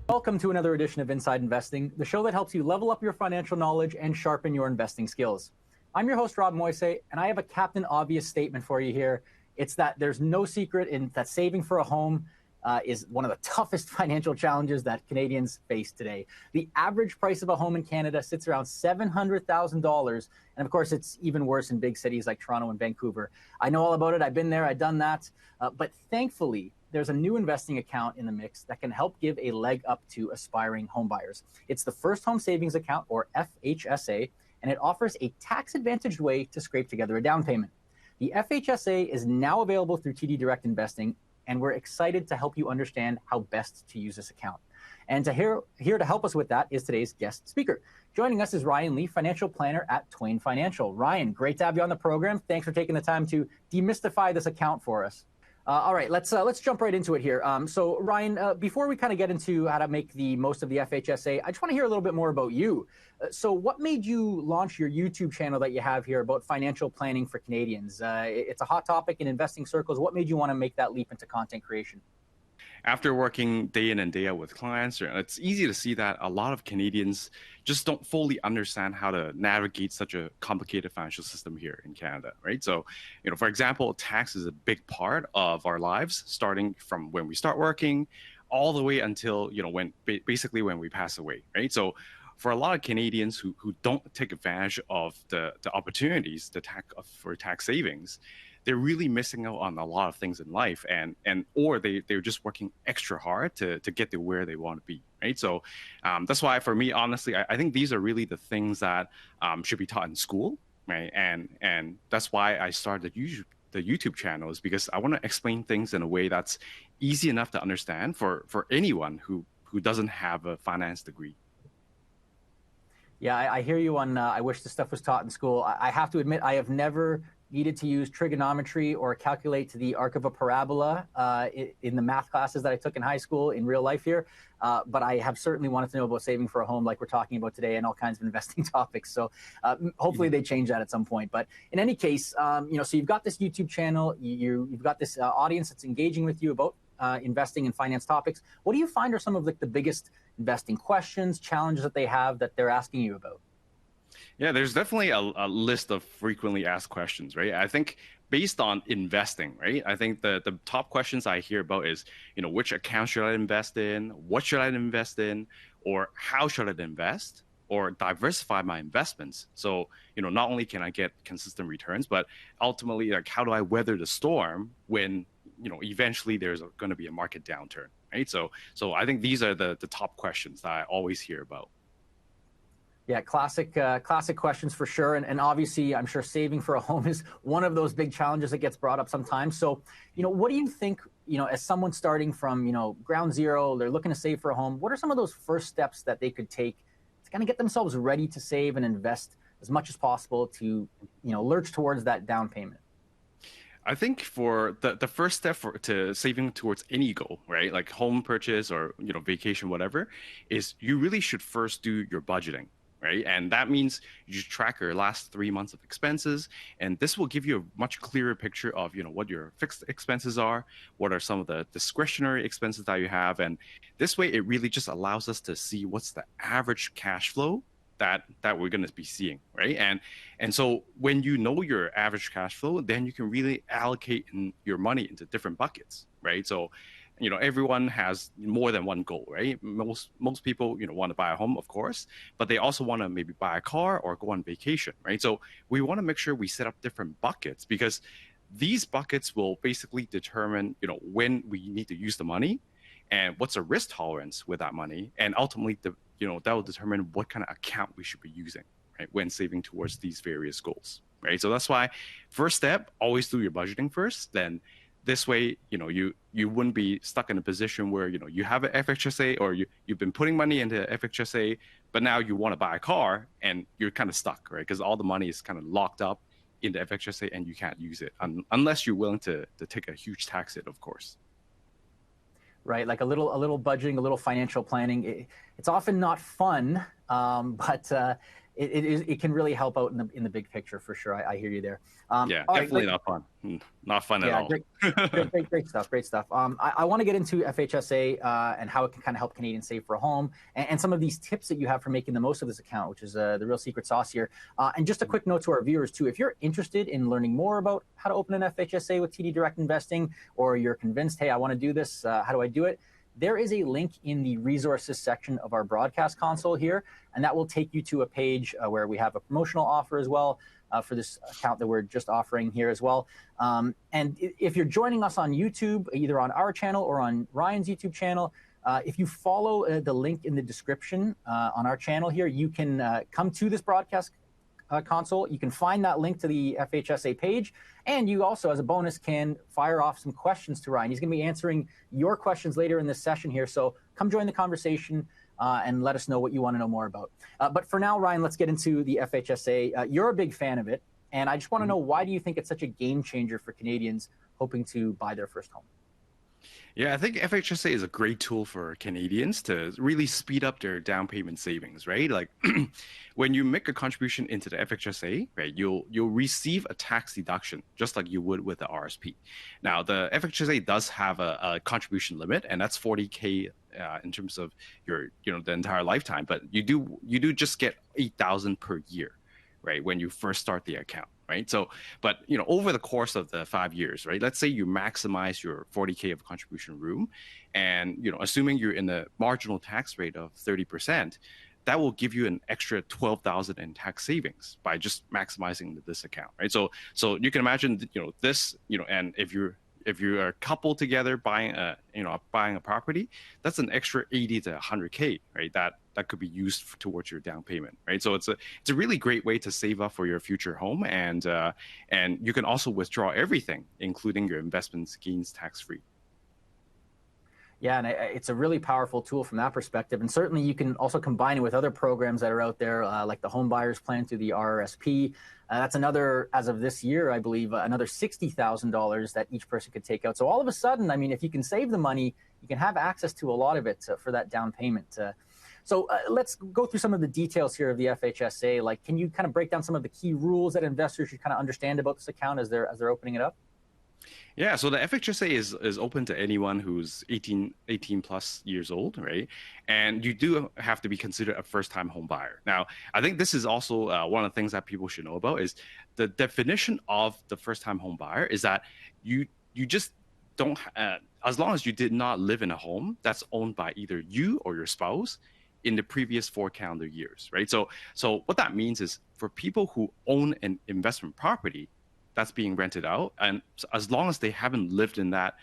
Welcome to another edition of Inside Investing, the show that helps you level up your financial knowledge and sharpen your investing skills. I'm your host, Rob Moise, and I have a Captain Obvious statement for you here. It's that there's no secret in that saving for a home is one of the toughest financial challenges that Canadians face today. The average price of a home in Canada sits around $700,000. And of course, it's even worse in big cities like Toronto and Vancouver. I know all about it. I've been there. I've done that. But thankfully, there's a new investing account in the mix that can help give a leg up to aspiring homebuyers. It's the First Home Savings Account, or FHSA, and it offers a tax-advantaged way to scrape together a down payment. The FHSA is now available through TD Direct Investing, and we're excited to help you understand how best to use this account. And here to help us with that is today's guest speaker. Joining us is Ryan Lee, financial planner at Twain Financial. Ryan, great to have you on the program. Thanks for taking the time to demystify this account for us. All right, let's jump right into it here. So Ryan, before we kind of get into how to make the most of the FHSA, I just want to hear a little bit more about you. So what made you launch your YouTube channel that you have here about financial planning for Canadians? It's a hot topic in investing circles. What made you want to make that leap into content creation? After working day in and day out with clients, it's easy to see that a lot of Canadians just don't fully understand how to navigate such a complicated financial system here in Canada, right? So, for example, tax is a big part of our lives, starting from when we start working all the way until, when we pass away, right? So for a lot of Canadians who don't take advantage of the opportunities for tax savings, they're really missing out on a lot of things in life, or they're just working extra hard to get to where they want to be, right? So that's why, for me, honestly, I think these are really the things that should be taught in school, right? And that's why I started the YouTube channel, is because I want to explain things in a way that's easy enough to understand for anyone who doesn't have a finance degree. Yeah, I hear you on, I wish this stuff was taught in school. I have to admit, I have never needed to use trigonometry or calculate to the arc of a parabola in the math classes that I took in high school in real life here. But I have certainly wanted to know about saving for a home like we're talking about today, and all kinds of investing topics. So hopefully they change that at some point. But in any case, so you've got this YouTube channel, you've got this audience that's engaging with you about investing in finance topics. What do you find are some of the biggest investing questions, challenges that they have that they're asking you about? Yeah, there's definitely a list of frequently asked questions, right? I think based on investing, right? I think the top questions I hear about is, which account should I invest in? What should I invest in? Or how should I invest? Or diversify my investments? So, not only can I get consistent returns, but ultimately, how do I weather the storm when, eventually there's going to be a market downturn, right? So I think these are the top questions that I always hear about. Yeah, classic questions for sure. And obviously, I'm sure saving for a home is one of those big challenges that gets brought up sometimes. So, what do you think, as someone starting from, ground zero, they're looking to save for a home, what are some of those first steps that they could take to kind of get themselves ready to save and invest as much as possible to, lurch towards that down payment? I think for the first step to saving towards any goal, right, like home purchase or, vacation, whatever, is you really should first do your budgeting. Right. And that means you just track your last 3 months of expenses. And this will give you a much clearer picture of, what your fixed expenses are, what are some of the discretionary expenses that you have. And this way, it really just allows us to see what's the average cash flow that we're going to be seeing. Right. And so when you know your average cash flow, then you can really allocate your money into different buckets. Right. So everyone has more than one goal, right? Most people, want to buy a home, of course, but they also want to maybe buy a car or go on vacation, right? So we want to make sure we set up different buckets, because these buckets will basically determine, when we need to use the money and what's a risk tolerance with that money. And ultimately, that will determine what kind of account we should be using, right, when saving towards these various goals, right? So that's why first step, always do your budgeting first. Then this way, you wouldn't be stuck in a position where, you have an FHSA, or you've been putting money into FHSA, but now you want to buy a car and you're kind of stuck, right? Because all the money is kind of locked up in the FHSA and you can't use it unless you're willing to take a huge tax hit, of course. Right, like a little budgeting, a little financial planning. It's often not fun, but it can really help out in the big picture for sure. I hear you there. Yeah, All right, definitely great. not fun. Not fun at Yeah, all. great stuff. Great stuff. I want to get into FHSA and how it can kind of help Canadians save for a home, and some of these tips that you have for making the most of this account, which is the real secret sauce here. And just a quick note to our viewers too: if you're interested in learning more about how to open an FHSA with TD Direct Investing, or you're convinced, hey, I want to do this, how do I do it? There is a link in the resources section of our broadcast console here, and that will take you to a page where we have a promotional offer as well for this account that we're just offering here as well. And if you're joining us on YouTube, either on our channel or on Ryan's YouTube channel, if you follow the link in the description on our channel here, you can come to this broadcast console. You can find that link to the FHSA page, and you also, as a bonus, can fire off some questions to Ryan. He's going to be answering your questions later in this session here, so come join the conversation and let us know what you want to know more about. But for now, Ryan, let's get into the FHSA. You're a big fan of it, and I just want to know, why do you think it's such a game changer for Canadians hoping to buy their first home? Yeah, I think FHSA is a great tool for Canadians to really speed up their down payment savings, right? Like when you make a contribution into the FHSA, right, you'll receive a tax deduction just like you would with the RRSP. Now, the FHSA does have a contribution limit, and that's 40K in terms of your, the entire lifetime. But you do just get 8,000 per year, right, when you first start the account. Right. So, but, over the course of the 5 years, right, let's say you maximize your 40K of contribution room, and, assuming you're in the marginal tax rate of 30%, that will give you an extra 12,000 in tax savings by just maximizing this account. Right. So you can imagine, this, and if you're a couple together buying a property, that's an extra 80 to 100K, right? That could be used towards your down payment, right? So it's a really great way to save up for your future home, and you can also withdraw everything, including your investment gains, tax free. Yeah, and it's a really powerful tool from that perspective. And certainly you can also combine it with other programs that are out there, like the Home Buyers Plan through the RRSP. That's another, as of this year, I believe, another $60,000 that each person could take out. So all of a sudden, I mean, if you can save the money, you can have access to a lot of it for that down payment. So let's go through some of the details here of the FHSA. Like, can you kind of break down some of the key rules that investors should kind of understand about this account as they're opening it up? Yeah, so the FHSA is open to anyone who's 18 plus years old, right? And you do have to be considered a first-time home buyer. Now, I think this is also one of the things that people should know about is the definition of the first-time home buyer is that you just don't, as long as you did not live in a home that's owned by either you or your spouse in the previous 4 calendar years, right? So what that means is for people who own an investment property that's being rented out, and as long as they haven't lived in that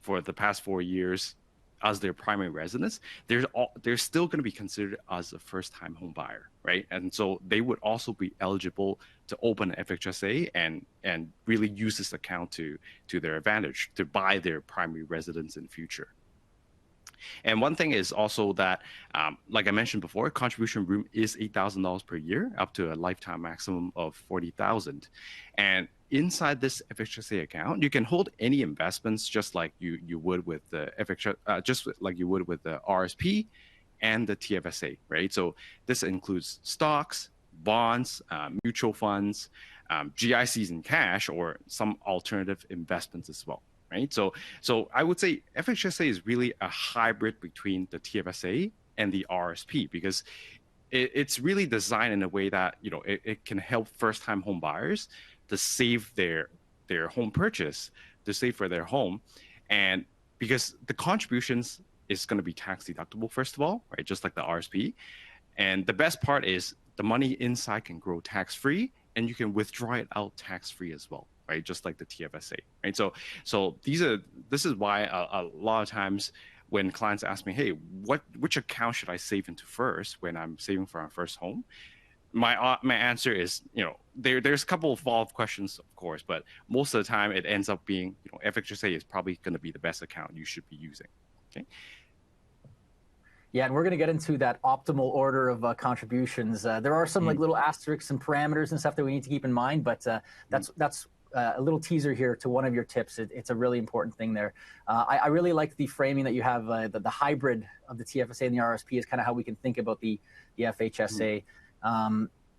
for the past 4 years as their primary residence, they're still going to be considered as a first-time home buyer, right? And so they would also be eligible to open an FHSA and really use this account to their advantage to buy their primary residence in the future. And one thing is also that, like I mentioned before, contribution room is $8,000 per year, up to a lifetime maximum of $40,000. And inside this FHSA account, you can hold any investments just like you would with the FHSA, just like you would with the RRSP and the TFSA, right? So this includes stocks, bonds, mutual funds, GICs in cash, or some alternative investments as well. Right. So I would say FHSA is really a hybrid between the TFSA and the RRSP, because it's really designed in a way that, it can help first-time home buyers to save their home purchase, to save for their home. And because the contributions is going to be tax deductible, first of all, right? Just like the RRSP. And the best part is the money inside can grow tax-free, and you can withdraw it out tax-free as well. Right, just like the TFSA, right? So this is why a lot of times when clients ask me, hey, which account should I save into first when I'm saving for our first home? My answer is, there's a couple of follow-up questions, of course, but most of the time it ends up being, FHSA is probably going to be the best account you should be using. Okay. Yeah, and we're going to get into that optimal order of contributions. There are some like little asterisks and parameters and stuff that we need to keep in mind, but that's a little teaser here to one of your tips. It's a really important thing there. I really like the framing that you have. The hybrid of the TFSA and the RRSP is kind of how we can think about the FHSA.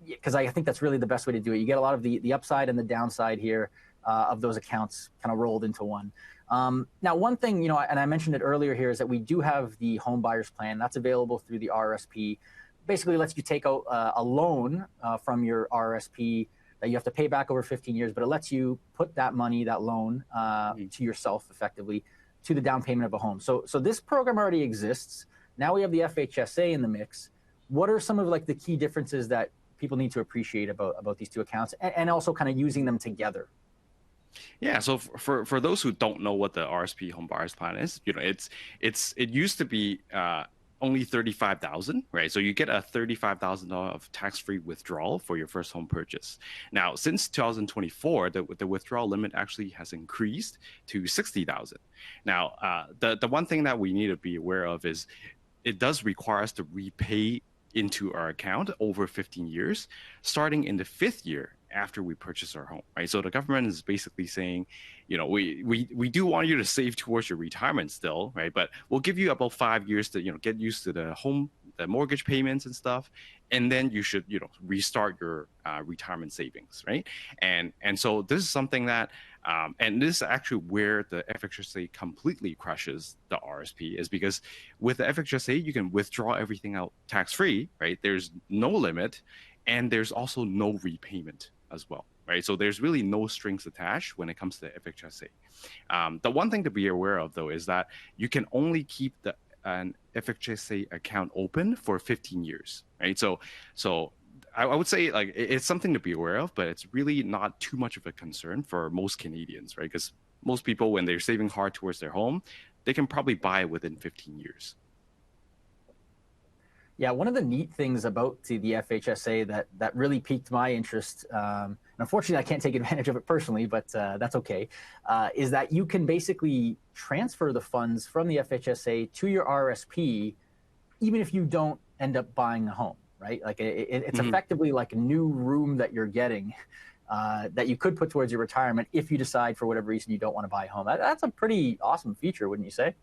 because I think that's really the best way to do it. You get a lot of the upside and the downside here of those accounts kind of rolled into one. Now, one thing, and I mentioned it earlier here, is that we do have the home buyers plan that's available through the RRSP. Basically lets you take out a loan from your RRSP that you have to pay back over 15 years, but it lets you put that money, that loan, to yourself effectively, to the down payment of a home. So this program already exists. Now we have the FHSA in the mix. What are some of like the key differences that people need to appreciate about these two accounts, and also kind of using them together? Yeah, so for those who don't know what the RSP home buyers plan is, it used to be only $35,000, right? So you get a $35,000 of tax-free withdrawal for your first home purchase. Now, since 2024, the withdrawal limit actually has increased to $60,000. Now, the one thing that we need to be aware of is it does require us to repay into our account over 15 years, starting in the 5th year after we purchase our home, right? So the government is basically saying, we do want you to save towards your retirement still, right? But we'll give you about 5 years to, get used to the mortgage payments and stuff, and then you should, restart your retirement savings, right? And so this is something that, and this is actually where the FHSA completely crushes the RSP, is because with the FHSA, you can withdraw everything out tax-free, right? There's no limit, and there's also no repayment as well, right? So there's really no strings attached when it comes to FHSA. The one thing to be aware of, though, is that you can only keep an FHSA account open for 15 years, right? So I would say like it's something to be aware of, but it's really not too much of a concern for most Canadians, right? Because most people, when they're saving hard towards their home, they can probably buy it within 15 years. Yeah, one of the neat things about the FHSA that really piqued my interest, and unfortunately I can't take advantage of it personally, but that's okay, is that you can basically transfer the funds from the FHSA to your RSP, even if you don't end up buying a home, right? Like it's effectively like a new room that you're getting that you could put towards your retirement if you decide for whatever reason you don't want to buy a home. That's a pretty awesome feature, wouldn't you say?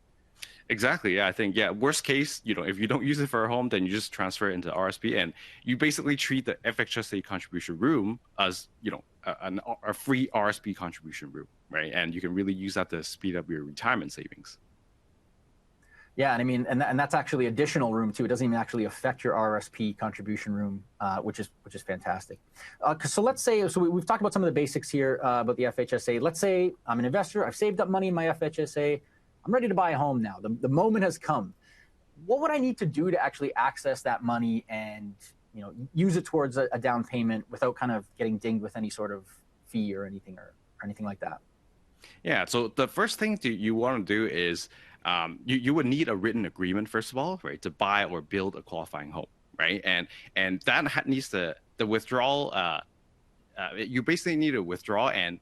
Exactly. Yeah, I think, worst case, if you don't use it for a home, then you just transfer it into RSP, and you basically treat the FHSA contribution room as, a free RSP contribution room, right? And you can really use that to speed up your retirement savings. Yeah, and I mean, and that's actually additional room too. It doesn't even actually affect your RSP contribution room, which is fantastic. So let's say, we've talked about some of the basics here about the FHSA. Let's say I'm an investor. I've saved up money in my FHSA. I'm ready to buy a home now. The moment has come. What would I need to do to actually access that money and use it towards a down payment without kind of getting dinged with any sort of fee or anything like that? Yeah. So the first thing you want to do is you would need a written agreement, first of all, right, to buy or build a qualifying home, right? And that needs the withdrawal. You basically need to withdraw, and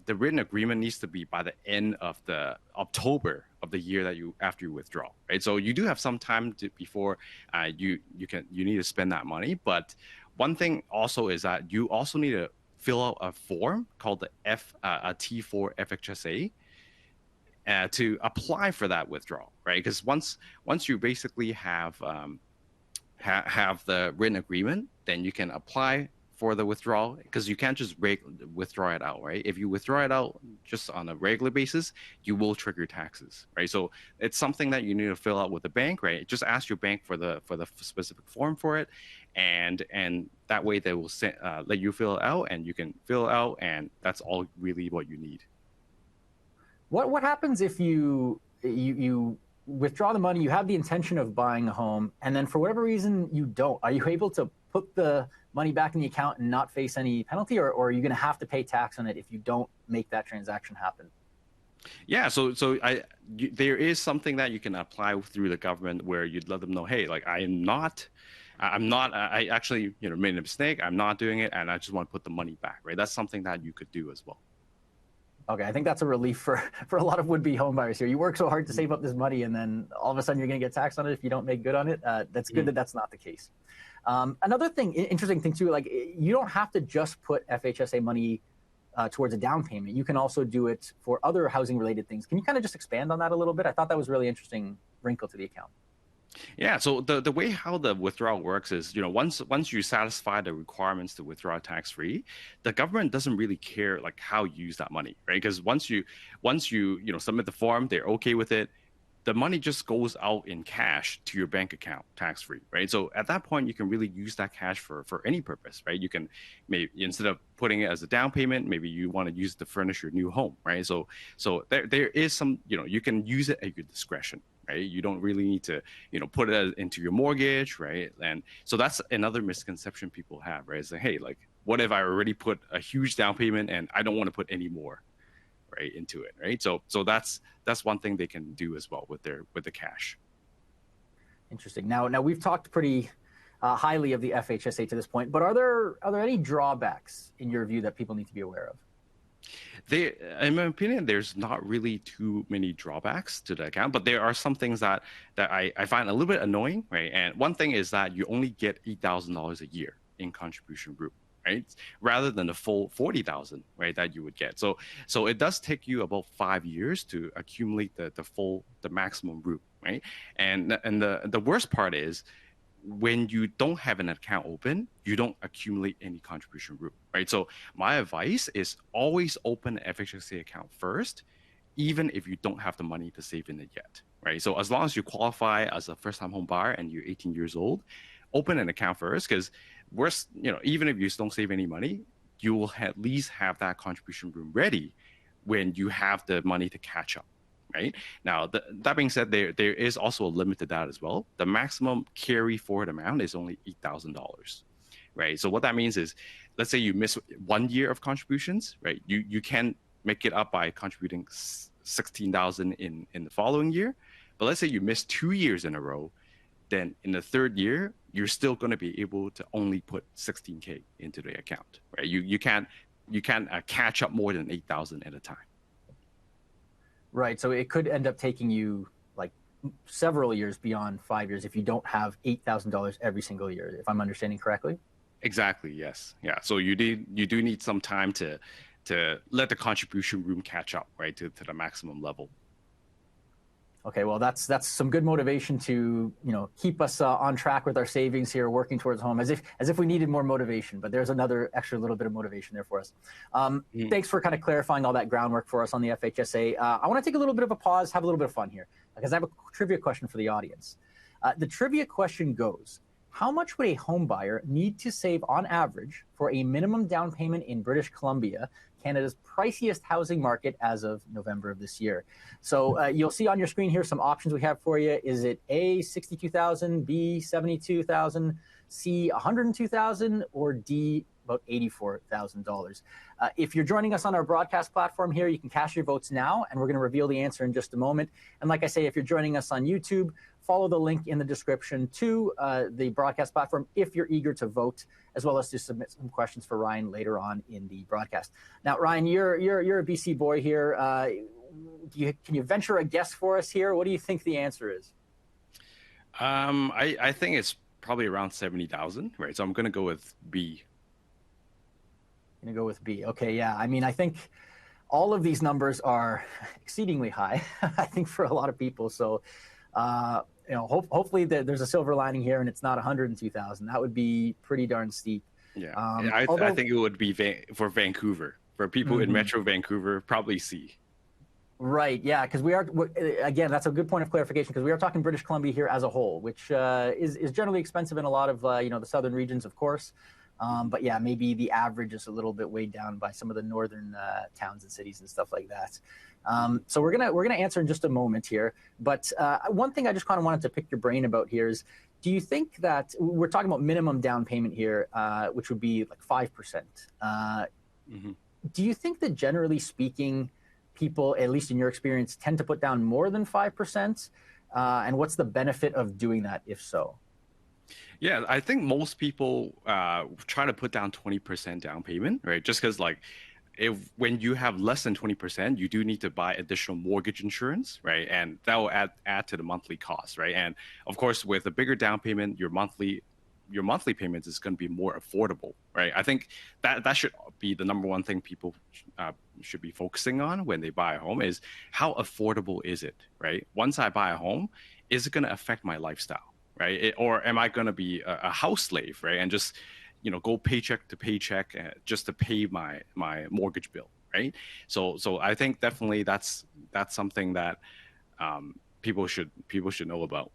the written agreement needs to be by the end of the October of the year after you withdraw, right? So you do have some time before you need to spend that money. But one thing also is that you also need to fill out a form called the T4 FHSA to apply for that withdrawal, right? Because once you basically have the written agreement, then you can apply for the withdrawal, because you can't just withdraw it out, right? If you withdraw it out just on a regular basis, you will trigger taxes, right? So it's something that you need to fill out with the bank, right? Just ask your bank for the specific form for it, and that way they will let you fill it out, and you can fill it out, and that's all really what you need. What happens if you withdraw the money, you have the intention of buying a home, and then for whatever reason you don't? Are you able to put the money back in the account and not face any penalty, or are you going to have to pay tax on it if you don't make that transaction happen? Yeah, so there is something that you can apply through the government where you'd let them know, hey, like I actually made a mistake, I'm not doing it, and I just want to put the money back, right? That's something that you could do as well. Okay, I think that's a relief for a lot of would-be home buyers here. You work so hard to save up this money, and then all of a sudden you're going to get taxed on it if you don't make good on it. That's good that that's not the case. Another interesting thing too, like you don't have to just put FHSA money towards a down payment. You can also do it for other housing-related things. Can you kind of just expand on that a little bit? I thought that was a really interesting wrinkle to the account. Yeah, so the way how the withdrawal works is, once you satisfy the requirements to withdraw tax free, the government doesn't really care like how you use that money, right? Because once you submit the form, they're okay with it. The money just goes out in cash to your bank account tax free, right? So at that point, you can really use that cash for any purpose, right? You can maybe, instead of putting it as a down payment, maybe you want to use it to furnish your new home, right? So there is some, you can use it at your discretion, right? You don't really need to, put it into your mortgage, right? And so that's another misconception people have, right? It's like, hey, like, what if I already put a huge down payment and I don't want to put any more, right, into it, right? So that's one thing they can do as well with the cash. Interesting. Now we've talked pretty highly of the FHSA to this point, but are there any drawbacks in your view that people need to be aware of? In my opinion, there's not really too many drawbacks to the account, but there are some things that I find a little bit annoying, right? And one thing is that you only get $8,000 a year in contribution group, right? Rather than the full 40,000, right, that you would get. So it does take you about 5 years to accumulate the maximum group, right? And the worst part is, when you don't have an account open, you don't accumulate any contribution group, right? So my advice is always open an FHSA account first, even if you don't have the money to save in it yet, right? So as long as you qualify as a first-time home buyer and you're 18 years old, open an account first, because worst, even if you don't save any money, you will at least have that contribution room ready when you have the money to catch up. Right now, that being said, there is also a limit to that as well. The maximum carry forward amount is only $8,000, right? So what that means is, let's say you miss 1 year of contributions, right? You can make it up by contributing 16,000 in the following year, but let's say you miss 2 years in a row, then in the third year you're still going to be able to only put 16K into the account, right? You can't catch up more than 8,000 at a time. Right. So it could end up taking you like several years beyond 5 years if you don't have $8,000 every single year, if I'm understanding correctly. Exactly. Yes. Yeah. So you do need some time to let the contribution room catch up, right, to the maximum level. Okay, well, that's some good motivation to keep us on track with our savings here, working towards home, as if we needed more motivation. But there's another extra little bit of motivation there for us. Thanks for kind of clarifying all that groundwork for us on the FHSA. I want to take a little bit of a pause, have a little bit of fun here, because I have a trivia question for the audience. The trivia question goes: how much would a home buyer need to save on average for a minimum down payment in British Columbia, Canada's priciest housing market as of November of this year? So you'll see on your screen here some options we have for you. Is it A, 62,000, B, 72,000, C, 102,000, or D, about $84,000? If you're joining us on our broadcast platform here, you can cast your votes now, and we're going to reveal the answer in just a moment. And like I say, if you're joining us on YouTube, follow the link in the description to the broadcast platform if you're eager to vote, as well as to submit some questions for Ryan later on in the broadcast. Now, Ryan, you're a BC boy here. Can you venture a guess for us here? What do you think the answer is? I think it's probably around 70,000, right? So I'm going to go with B. Going to go with B. Okay, yeah. I mean, I think all of these numbers are exceedingly high, I think, for a lot of people. So, hopefully there's a silver lining here and it's not 102,000. That would be pretty darn steep. Yeah, I think it would be for Vancouver. For people in Metro Vancouver, probably C. Right, yeah, because again, that's a good point of clarification, because we are talking British Columbia here as a whole, which is generally expensive in a lot of, the southern regions, of course. But yeah, maybe the average is a little bit weighed down by some of the northern towns and cities and stuff like that. So we're gonna answer in just a moment here. But one thing I just kind of wanted to pick your brain about here is, do you think that we're talking about minimum down payment here, which would be like 5%? Do you think that generally speaking, people, at least in your experience, tend to put down more than 5%? And what's the benefit of doing that, if so? Yeah, I think most people try to put down 20% down payment, right? Just because, like, when you have less than 20%, you do need to buy additional mortgage insurance, right? And that will add to the monthly cost, right? And of course, with a bigger down payment, your monthly your monthly payments is going to be more affordable, right? I think that should be the number one thing people should be focusing on when they buy a home is how affordable is it, right? Once I buy a home, is it going to affect my lifestyle, right? Or am I going to be a house slave, right? And just, go paycheck to paycheck just to pay my mortgage bill, right? So I think definitely that's something that people should know about.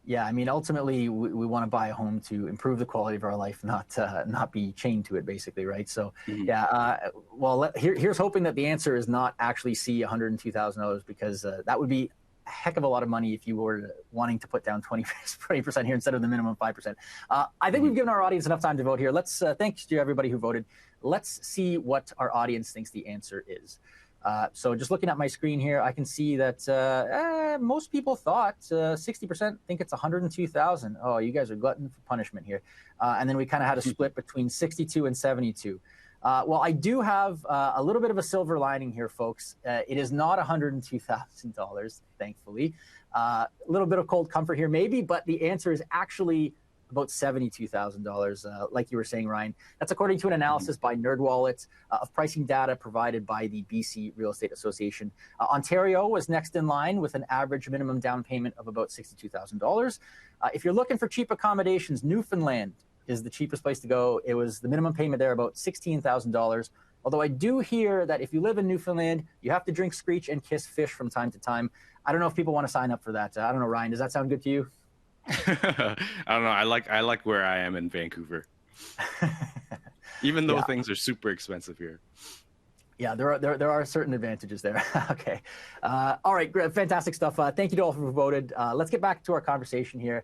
Yeah, I mean, ultimately, we want to buy a home to improve the quality of our life, not be chained to it, basically, right? So, Mhm. yeah. Well, here's hoping that the answer is not actually C, $102,000, because that would be a heck of a lot of money if you were wanting to put down 20% here instead of the minimum 5%. I think we've given our audience enough time to vote here. Let's thanks to everybody who voted. Let's see what our audience thinks the answer is. So just looking at my screen here, I can see that most people thought 60% think it's 102,000. Oh, you guys are glutton for punishment here. And then we kind of had a split between 62 and 72. Well, I do have a little bit of a silver lining here, folks. It is not $102,000, thankfully. A little bit of cold comfort here, maybe, but the answer is actually about $72,000, like you were saying, Ryan. That's according to an analysis by NerdWallet of pricing data provided by the BC Real Estate Association. Ontario was next in line with an average minimum down payment of about $62,000. If you're looking for cheap accommodations, Newfoundland is the cheapest place to go. It was the minimum payment there about $16,000. Although I do hear that if you live in Newfoundland, you have to drink, screech, and kiss fish from time to time. I don't know if people want to sign up for that. I don't know, Ryan, does that sound good to you? I don't know. I like where I am in Vancouver, even though things are super expensive here. Yeah, there are certain advantages there. Okay. All right, great, fantastic stuff. Thank you to all who voted. Let's get back to our conversation here.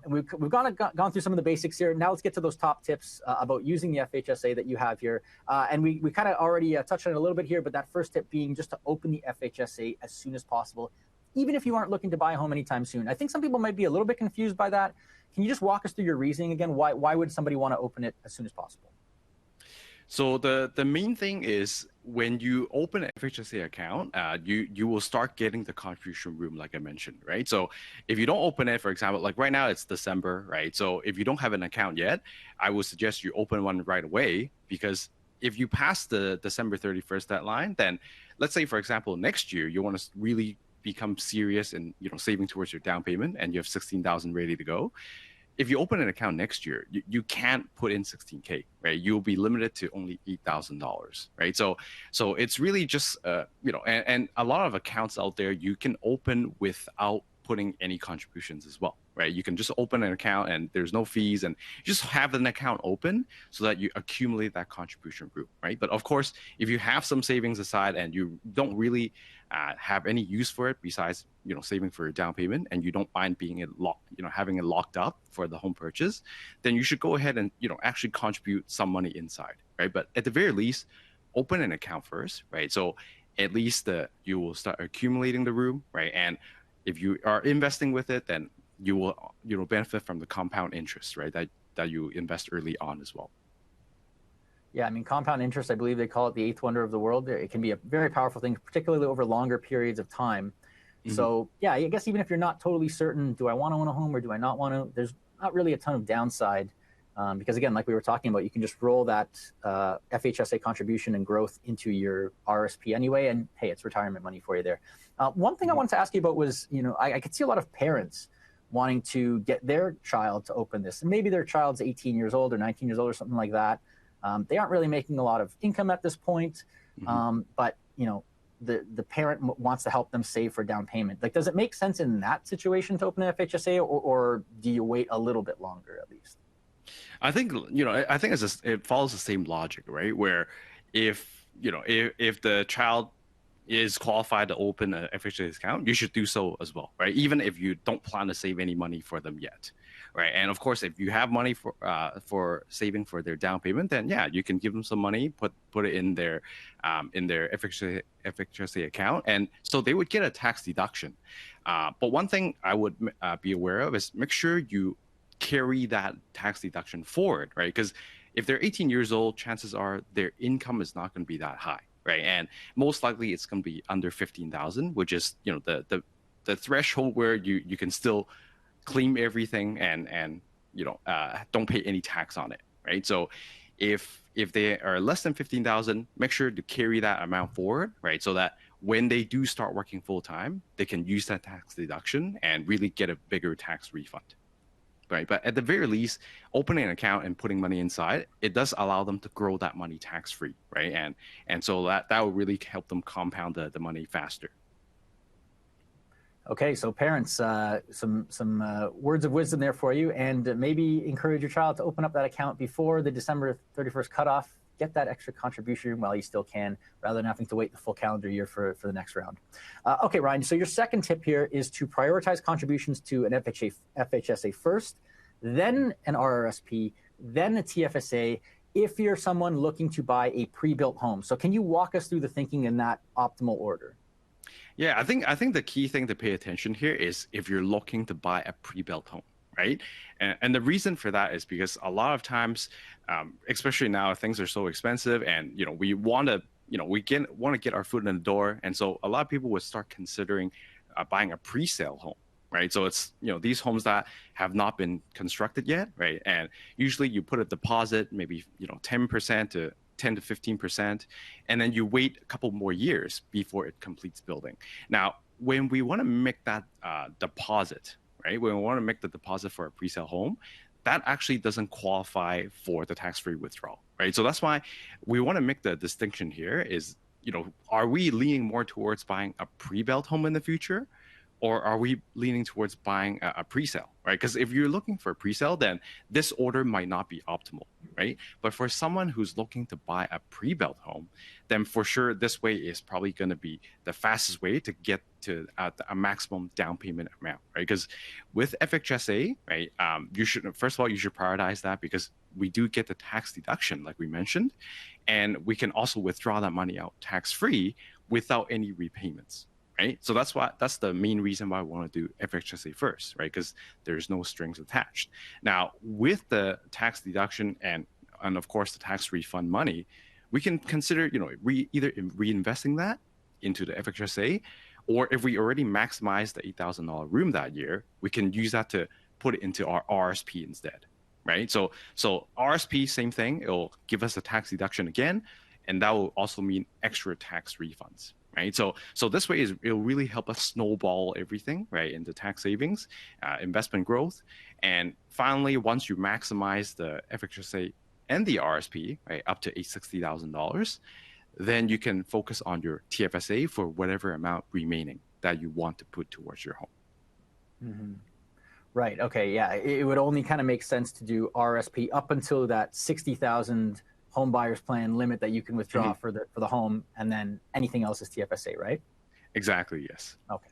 We've gone through some of the basics here. Now let's get to those top tips about using the FHSA that you have here. And we kind of already touched on it a little bit here, but that first tip being just to open the FHSA as soon as possible, even if you aren't looking to buy a home anytime soon. I think some people might be a little bit confused by that. Can you just walk us through your reasoning again? Why would somebody want to open it as soon as possible? So the main thing is when you open an FHSA account, you will start getting the contribution room, like I mentioned, right? So if you don't open it, for example, like right now it's December, right? So if you don't have an account yet, I would suggest you open one right away, because if you pass the December 31st deadline, then let's say, for example, next year you want to really become serious and saving towards your down payment, and you have 16,000 ready to go. If you open an account next year, you can't put in 16K, right? You'll be limited to only $8,000, right? So it's really just and a lot of accounts out there you can open without putting any contributions as well, right? You can just open an account and there's no fees, and you just have an account open so that you accumulate that contribution group, right? But of course, if you have some savings aside and you don't really have any use for it besides saving for your down payment, and you don't mind being having it locked up for the home purchase, then you should go ahead and actually contribute some money inside, right? But at the very least, open an account first, right? So at least you will start accumulating the room, right? And if you are investing with it, then you will benefit from the compound interest, right? That you invest early on as well. Yeah, I mean, compound interest, I believe they call it the eighth wonder of the world. It can be a very powerful thing, particularly over longer periods of time. Mm-hmm. So yeah, I guess even if you're not totally certain, do I want to own a home or do I not want to, there's not really a ton of downside. Because again, like we were talking about, you can just roll that FHSA contribution and growth into your RRSP anyway, and hey, it's retirement money for you there. One thing I wanted to ask you about was, I could see a lot of parents wanting to get their child to open this. And maybe their child's 18 years old or 19 years old or something like that. They aren't really making a lot of income at this point, but the parent wants to help them save for down payment. Like, does it make sense in that situation to open an FHSA, or do you wait a little bit longer at least? I think it follows the same logic, right? Where if the child is qualified to open an FHSA account, you should do so as well, right? Even if you don't plan to save any money for them yet, right? And of course, if you have money for saving for their down payment, then yeah, you can give them some money, put it in their FHSA account, and so they would get a tax deduction. But one thing I would be aware of is make sure you carry that tax deduction forward, right? Because if they're 18 years old, chances are their income is not going to be that high, right? And most likely it's going to be under 15,000, which is the threshold where you can still claim everything and don't pay any tax on it, right? So if they are less than 15,000, make sure to carry that amount forward, right? So that when they do start working full time, they can use that tax deduction and really get a bigger tax refund, right? But at the very least, opening an account and putting money inside, it does allow them to grow that money tax free, right? And so that will really help them compound the money faster. Okay, so parents, some words of wisdom there for you, and maybe encourage your child to open up that account before the December 31st cutoff. Get that extra contribution while you still can, rather than having to wait the full calendar year for the next round. Okay, Ryan, so your second tip here is to prioritize contributions to an FHSA first, then an RRSP, then a TFSA, if you're someone looking to buy a pre-built home. So can you walk us through the thinking in that optimal order? Yeah, I think the key thing to pay attention here is if you're looking to buy a pre-built home, right? And the reason for that is because a lot of times, especially now, things are so expensive, and we want to want to get our foot in the door, and so a lot of people would start considering buying a pre-sale home, right? So it's these homes that have not been constructed yet, right? And usually you put a deposit, maybe 10% to 15%, and then you wait a couple more years before it completes building. Now, when we want to make that deposit, right? When we want to make the deposit for a pre-sale home, that actually doesn't qualify for the tax-free withdrawal, right? So that's why we want to make the distinction here is, are we leaning more towards buying a pre-built home in the future? Or are we leaning towards buying a pre-sale, right? Because if you're looking for a pre-sale, then this order might not be optimal, right? But for someone who's looking to buy a pre-built home, then for sure this way is probably going to be the fastest way to get to a maximum down payment amount, right? Because with FHSA, right, you should prioritize that because we do get the tax deduction, like we mentioned, and we can also withdraw that money out tax-free without any repayments. Right, so that's the main reason why I want to do FHSA first, right? Because there's no strings attached. Now, with the tax deduction and of course the tax refund money, we can consider either reinvesting that into the FHSA, or if we already maximized the $8,000 room that year, we can use that to put it into our RRSP instead, right? So RRSP, same thing. It'll give us a tax deduction again, and that will also mean extra tax refunds. Right, so this way it'll really help us snowball everything right into tax savings, investment growth, and finally, once you maximize the FHSA and the RSP right up to $60,000, then you can focus on your TFSA for whatever amount remaining that you want to put towards your home. Mm-hmm. Right. Okay. Yeah. It would only kind of make sense to do RSP up until that 60,000 home buyers plan limit that you can withdraw for the home, and then anything else is TFSA, right? Exactly. Yes. Okay.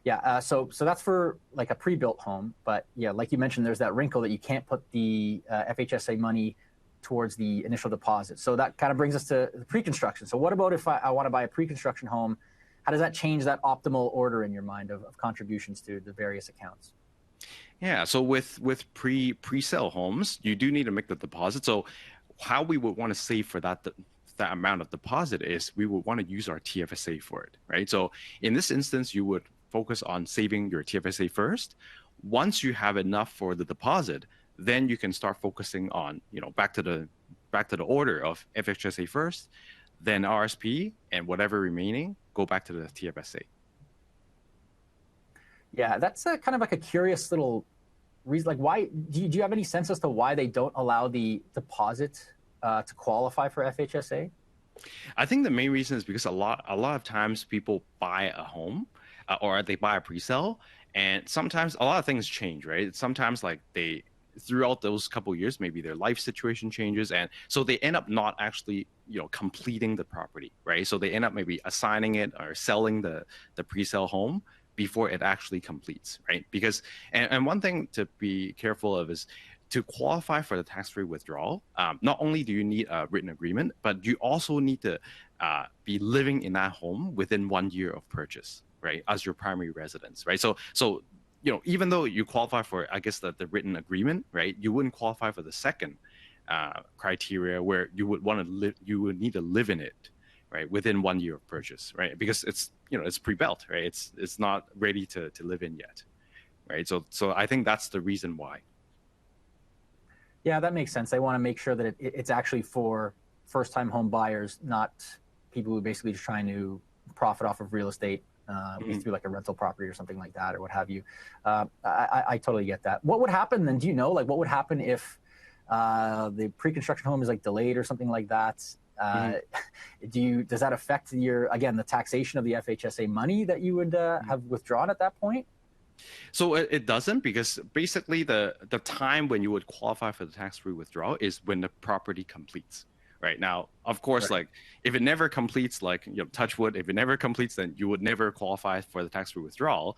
Yeah. So that's for like a pre-built home, but yeah, like you mentioned, there's that wrinkle that you can't put the FHSA money towards the initial deposit. So that kind of brings us to the pre-construction. So what about if I want to buy a pre-construction home? How does that change that optimal order in your mind of contributions to the various accounts? Yeah. So with pre-sale homes, you do need to make the deposit. So how we would want to save for that amount of deposit is we would want to use our TFSA for it, right? So in this instance, you would focus on saving your TFSA first. Once you have enough for the deposit, then you can start focusing on, back to the order of FHSA first, then RSP, and whatever remaining, go back to the TFSA. Yeah, that's kind of like a curious little reason. Like, why do you have any sense as to why they don't allow the deposit to qualify for FHSA? I think the main reason is because a lot of times people buy a home or they buy a pre-sale, and sometimes a lot of things change, right? Sometimes like throughout those couple of years, maybe their life situation changes, and so they end up not actually completing the property, right? So they end up maybe assigning it or selling the pre-sale home before it actually completes, right? Because, and one thing to be careful of is to qualify for the tax-free withdrawal, not only do you need a written agreement, but you also need to be living in that home within 1 year of purchase, right? As your primary residence, right? So even though you qualify for, I guess, the written agreement, right? You wouldn't qualify for the second criteria where you would want to live, you would need to live in it, right? Within 1 year of purchase, right? Because it's, it's pre-built, right? It's not ready to live in yet, right? So I think that's the reason why. Yeah, that makes sense. They want to make sure that it's actually for first-time home buyers, not people who are basically just trying to profit off of real estate through like a rental property or something like that, or what have you. I totally get that. What would happen then? Do you know, like, what would happen if the pre-construction home is like delayed or something like that? Does that affect the taxation of the FHSA money that you would have withdrawn at that point? So it doesn't, because basically the time when you would qualify for the tax-free withdrawal is when the property completes. Right now, of course, like if it never completes, like, touch wood, if it never completes, then you would never qualify for the tax-free withdrawal.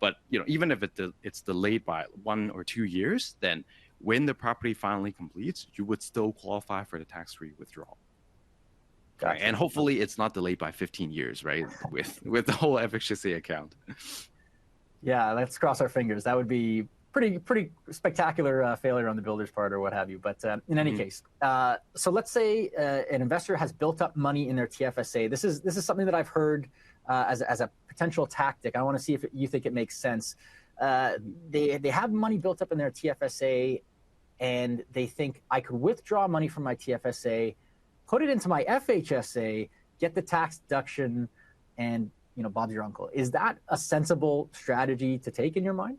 But even if it's delayed by 1 or 2 years, then when the property finally completes, you would still qualify for the tax-free withdrawal. Gotcha. Right? And hopefully, it's not delayed by 15 years, right? with the whole FHSA account. Yeah, let's cross our fingers. That would be pretty spectacular failure on the builder's part or what have you. But in any case, so let's say an investor has built up money in their TFSA. This is something that I've heard as a potential tactic. I want to see if you think it makes sense. They have money built up in their TFSA, and they think, I could withdraw money from my TFSA, put it into my FHSA, get the tax deduction, and Bob's your uncle. Is that a sensible strategy to take in your mind?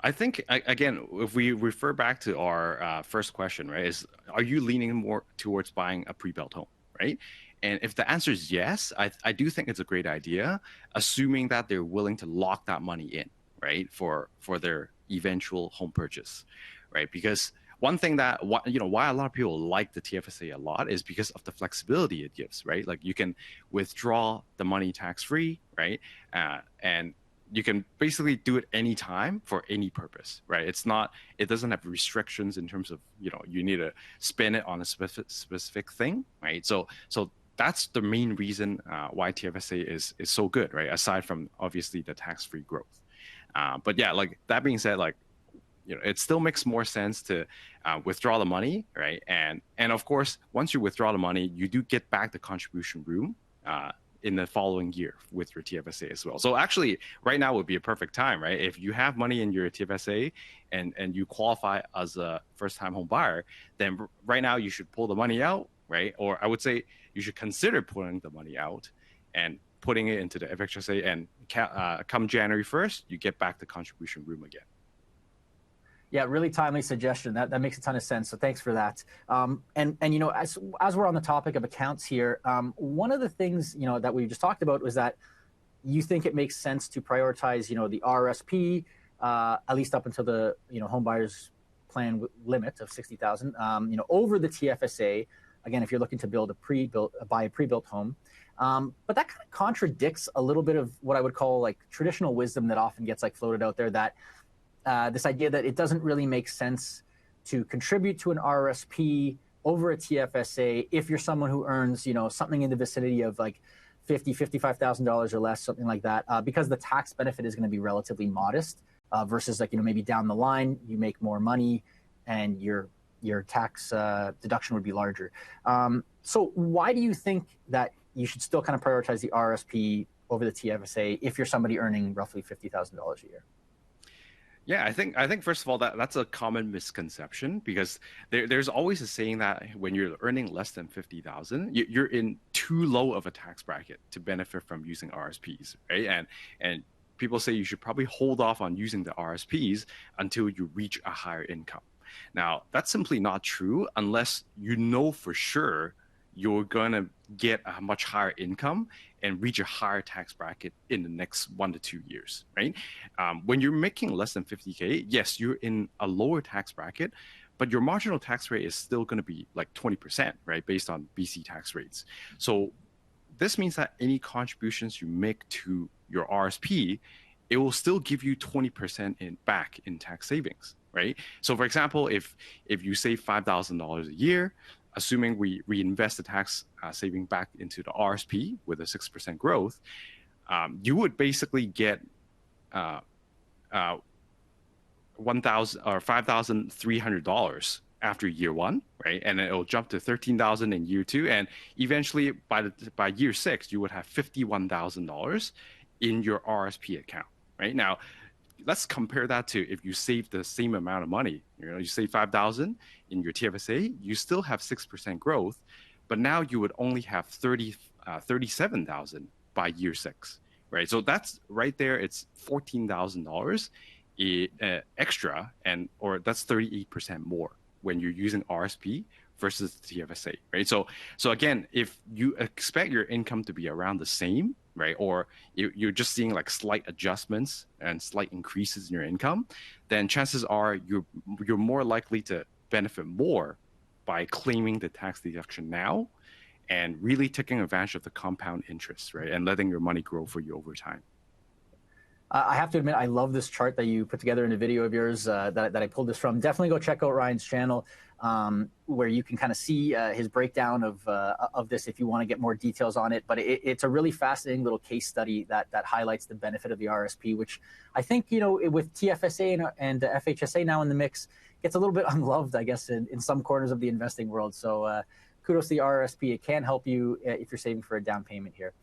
I think, again, if we refer back to our first question, right, are you leaning more towards buying a pre-built home, right? And if the answer is yes, I do think it's a great idea, assuming that they're willing to lock that money in, right, for their eventual home purchase, right? Because one thing that why a lot of people like the TFSA a lot is because of the flexibility it gives, right? Like you can withdraw the money tax-free, right? And you can basically do it anytime for any purpose, right? It doesn't have restrictions in terms of, you need to spend it on a specific thing, right? So that's the main reason why TFSA is so good, right? Aside from obviously the tax-free growth. But yeah, like that being said, like, it still makes more sense to withdraw the money, right? And of course, once you withdraw the money, you do get back the contribution room in the following year with your TFSA as well. So actually, right now would be a perfect time, right? If you have money in your TFSA and you qualify as a first-time home buyer, then right now you should pull the money out, right? Or I would say you should consider pulling the money out and putting it into the FHSA, and come January 1st, you get back the contribution room again. Yeah, really timely suggestion. That makes a ton of sense. So thanks for that. And as we're on the topic of accounts here, one of the things that we just talked about was that you think it makes sense to prioritize the RRSP at least up until the home buyers plan limit of 60,000 over the TFSA. Again, if you're looking to buy a pre-built home. But that kind of contradicts a little bit of what I would call like traditional wisdom that often gets like floated out there, that this idea that it doesn't really make sense to contribute to an RRSP over a TFSA if you're someone who earns, something in the vicinity of like $55,000 or less, something like that, because the tax benefit is going to be relatively modest versus like, maybe down the line you make more money and your tax deduction would be larger. So why do you think that you should still kind of prioritize the RRSP over the TFSA if you're somebody earning roughly $50,000 a year? Yeah, I think first of all, that's a common misconception, because there's always a saying that when you're earning less than 50,000, you're in too low of a tax bracket to benefit from using RSPs, right? And people say you should probably hold off on using the RSPs until you reach a higher income. Now, that's simply not true unless you know for sure you're going to get a much higher income and reach a higher tax bracket in the next 1 to 2 years, right? When you're making less than 50K, yes, you're in a lower tax bracket, but your marginal tax rate is still going to be like 20%, right? Based on BC tax rates. So this means that any contributions you make to your RSP, it will still give you 20% back in tax savings, right? So for example, if you save $5,000 a year, assuming we reinvest the tax saving back into the RSP with a 6% growth, you would basically get $1,000 or $5,300 after year one, right? And it'll jump to $13,000 in year two, and eventually by year 6, you would have $51,000 in your RSP account, right? Now, let's compare that to if you save the same amount of money. You save 5,000 in your TFSA, you still have 6% growth, but now you would only have 37,000 by year 6, right? So that's right there. It's $14,000 extra, or that's 38% more when you're using RSP versus the TFSA, right? So again, if you expect your income to be around the same, right, or you're just seeing like slight adjustments and slight increases in your income, then chances are you're more likely to benefit more by claiming the tax deduction now and really taking advantage of the compound interest, right, and letting your money grow for you over time. I have to admit, I love this chart that you put together in a video of yours that I pulled this from. Definitely go check out Ryan's channel, where you can kind of see his breakdown of this if you want to get more details on it. But it's a really fascinating little case study that highlights the benefit of the RSP, which I think, with TFSA and FHSA now in the mix, gets a little bit unloved, I guess, in some corners of the investing world. So kudos to the RRSP. It can help you if you're saving for a down payment here.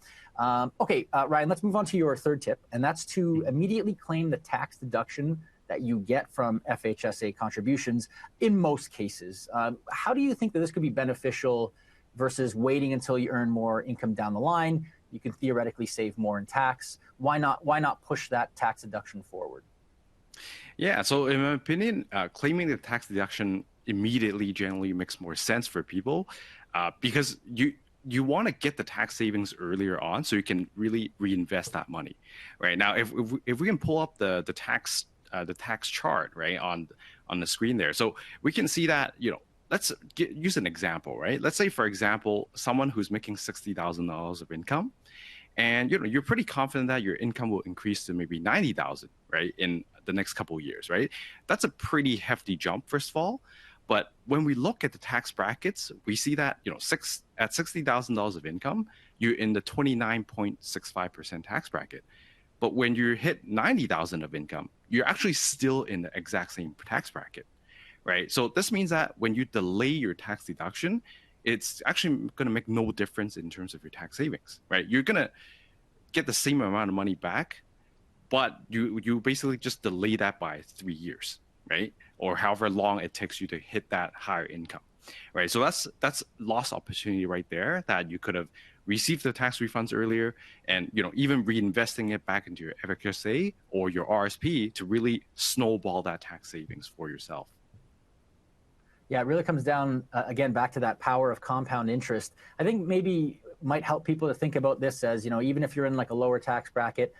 Okay, Ryan, let's move on to your third tip, and that's to immediately claim the tax deduction that you get from FHSA contributions in most cases. How do you think that this could be beneficial versus waiting until you earn more income down the line? You can theoretically save more in tax. Why not push that tax deduction forward? Yeah, so in my opinion, claiming the tax deduction immediately generally makes more sense for people because you want to get the tax savings earlier on so you can really reinvest that money. Right now, if we can pull up the tax chart right on the screen there, so we can see that let's use an example, right? Let's say, for example, someone who's making $60,000 of income, and you're pretty confident that your income will increase to maybe 90,000, right, in the next couple of years, right? That's a pretty hefty jump, first of all. But when we look at the tax brackets, we see that at $60,000 of income, you're in the 29.65% tax bracket. But when you hit 90,000 of income, you're actually still in the exact same tax bracket, right? So this means that when you delay your tax deduction, it's actually going to make no difference in terms of your tax savings, right? You're going to get the same amount of money back, but you basically just delay that by 3 years, right? Or however long it takes you to hit that higher income, right? So that's lost opportunity right there that you could have received the tax refunds earlier, and even reinvesting it back into your FHSA or your RSP to really snowball that tax savings for yourself. Yeah, it really comes down again back to that power of compound interest. I think maybe might help people to think about this as even if you're in like a lower tax bracket,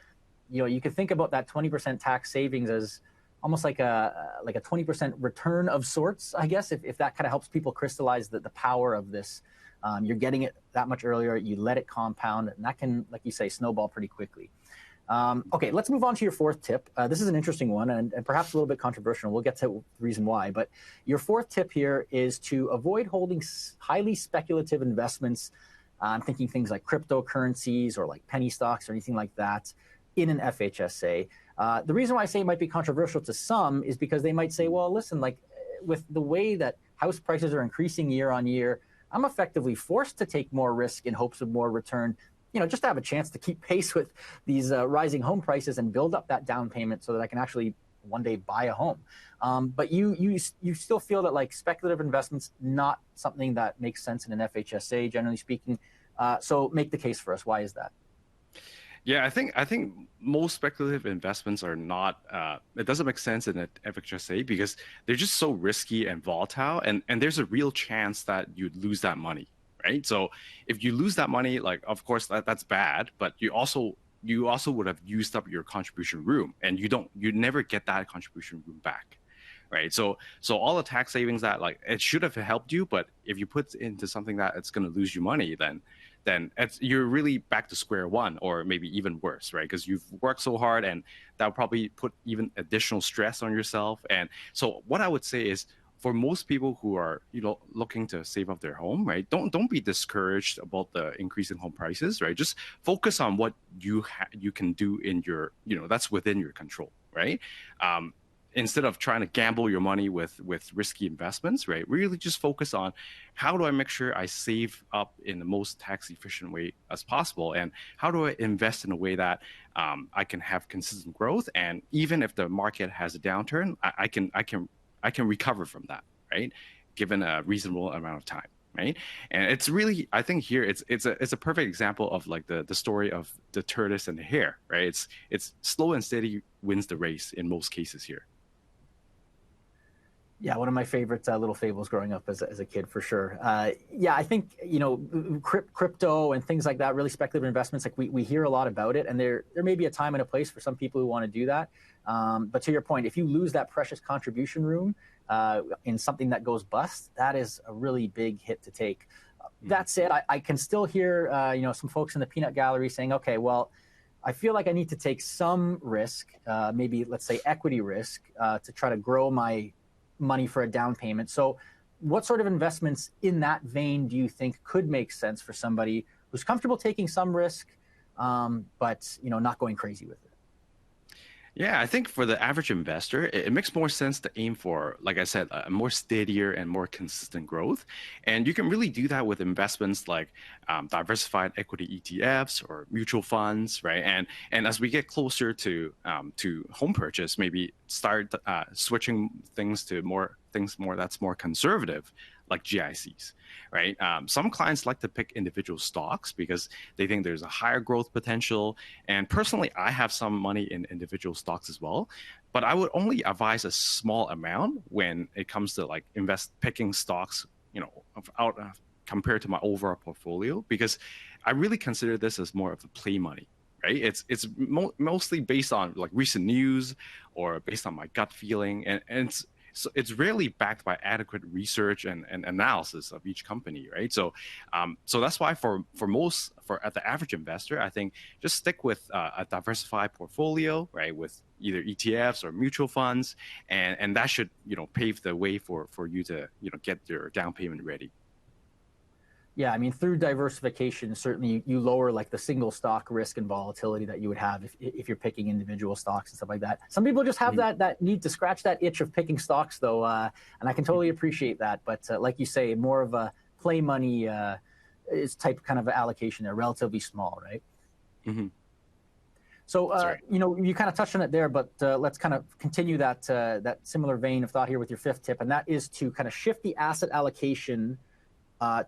you could think about that 20% tax savings as almost like a 20% return of sorts, I guess, if that kind of helps people crystallize the power of this. You're getting it that much earlier, you let it compound, and that can, like you say, snowball pretty quickly. Okay, let's move on to your fourth tip. This is an interesting one and perhaps a little bit controversial. We'll get to the reason why. But your fourth tip here is to avoid holding highly speculative investments. I'm thinking things like cryptocurrencies or like penny stocks or anything like that in an FHSA. The reason why I say it might be controversial to some is because they might say, well, listen, like with the way that house prices are increasing year on year, I'm effectively forced to take more risk in hopes of more return, just to have a chance to keep pace with these rising home prices and build up that down payment so that I can actually one day buy a home. But you still feel that like speculative investments, not something that makes sense in an FHSA, generally speaking. So make the case for us. Why is that? Yeah, I think most speculative investments are not. It doesn't make sense in an FHSA because they're just so risky and volatile, and there's a real chance that you'd lose that money, right? So if you lose that money, like of course that's bad, but you also would have used up your contribution room, and you never get that contribution room back, right? So all the tax savings that like it should have helped you, but if you put into something that it's going to lose you money, then you're really back to square one, or maybe even worse, right? Because you've worked so hard, and that would probably put even additional stress on yourself. And so what I would say is, for most people who are looking to save up their home, right, don't be discouraged about the increasing home prices, right? Just focus on what you can do in your that's within your control, right? instead of trying to gamble your money with risky investments, right? Really just focus on how do I make sure I save up in the most tax efficient way as possible, and how do I invest in a way that I can have consistent growth, and even if the market has a downturn, I can recover from that, right? Given a reasonable amount of time. Right. And it's really, I think here it's a perfect example of like the story of the tortoise and the hare, right? It's slow and steady wins the race in most cases here. Yeah, one of my favorite little fables growing up as a kid, for sure. Yeah, I think, you know, crypto and things like that, really speculative investments, like we hear a lot about it, and there may be a time and a place for some people who want to do that. But to your point, if you lose that precious contribution room in something that goes bust, that is a really big hit to take. That said, I can still hear, you know, some folks in the peanut gallery saying, okay, well, I feel like I need to take some risk, maybe let's say equity risk, to try to grow my money for a down payment. So what sort of investments in that vein do you think could make sense for somebody who's comfortable taking some risk, but, you know, not going crazy with it? Yeah, I think for the average investor, it makes more sense to aim for, like I said, a more steadier and more consistent growth. And you can really do that with investments like diversified equity ETFs or mutual funds, right? And as we get closer to home purchase, maybe start switching things to more that's more conservative, like GICs, right? Some clients like to pick individual stocks because they think there's a higher growth potential. And personally, I have some money in individual stocks as well, but I would only advise a small amount when it comes to like picking stocks, you know, out compared to my overall portfolio, because I really consider this as more of a play money. Right? It's mostly based on like recent news or based on my gut feeling, and it's rarely backed by adequate research and analysis of each company, right? So that's why for at the average investor, I think just stick with a diversified portfolio, right, with either ETFs or mutual funds, and that should, you know, pave the way for you to, you know, get your down payment ready. Yeah, I mean, through diversification, certainly you lower like the single stock risk and volatility that you would have if you're picking individual stocks and stuff like that. Some people just have that need to scratch that itch of picking stocks, though, and I can totally appreciate that. But like you say, more of a play money is type kind of allocation there, relatively small, right? Mm-hmm. So, you know, you kind of touched on it there, but let's kind of continue that similar vein of thought here with your fifth tip, and that is to kind of shift the asset allocation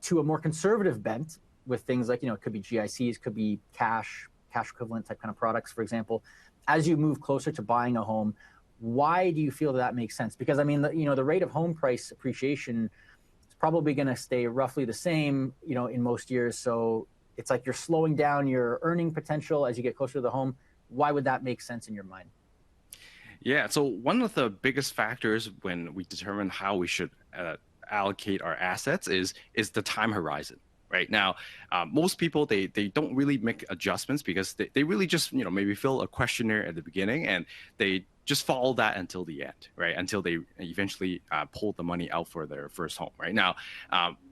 to a more conservative bent with things like, you know, it could be GICs, could be cash equivalent type kind of products, for example, as you move closer to buying a home. Why do you feel that makes sense? Because I mean, you know, the rate of home price appreciation is probably going to stay roughly the same, you know, in most years. So it's like you're slowing down your earning potential as you get closer to the home. Why would that make sense in your mind? Yeah, so one of the biggest factors when we determine how we should allocate our assets is the time horizon. Right now, most people they don't really make adjustments because they really just, you know, maybe fill a questionnaire at the beginning and they just follow that until the end, right? Until they eventually pull the money out for their first home. Right now,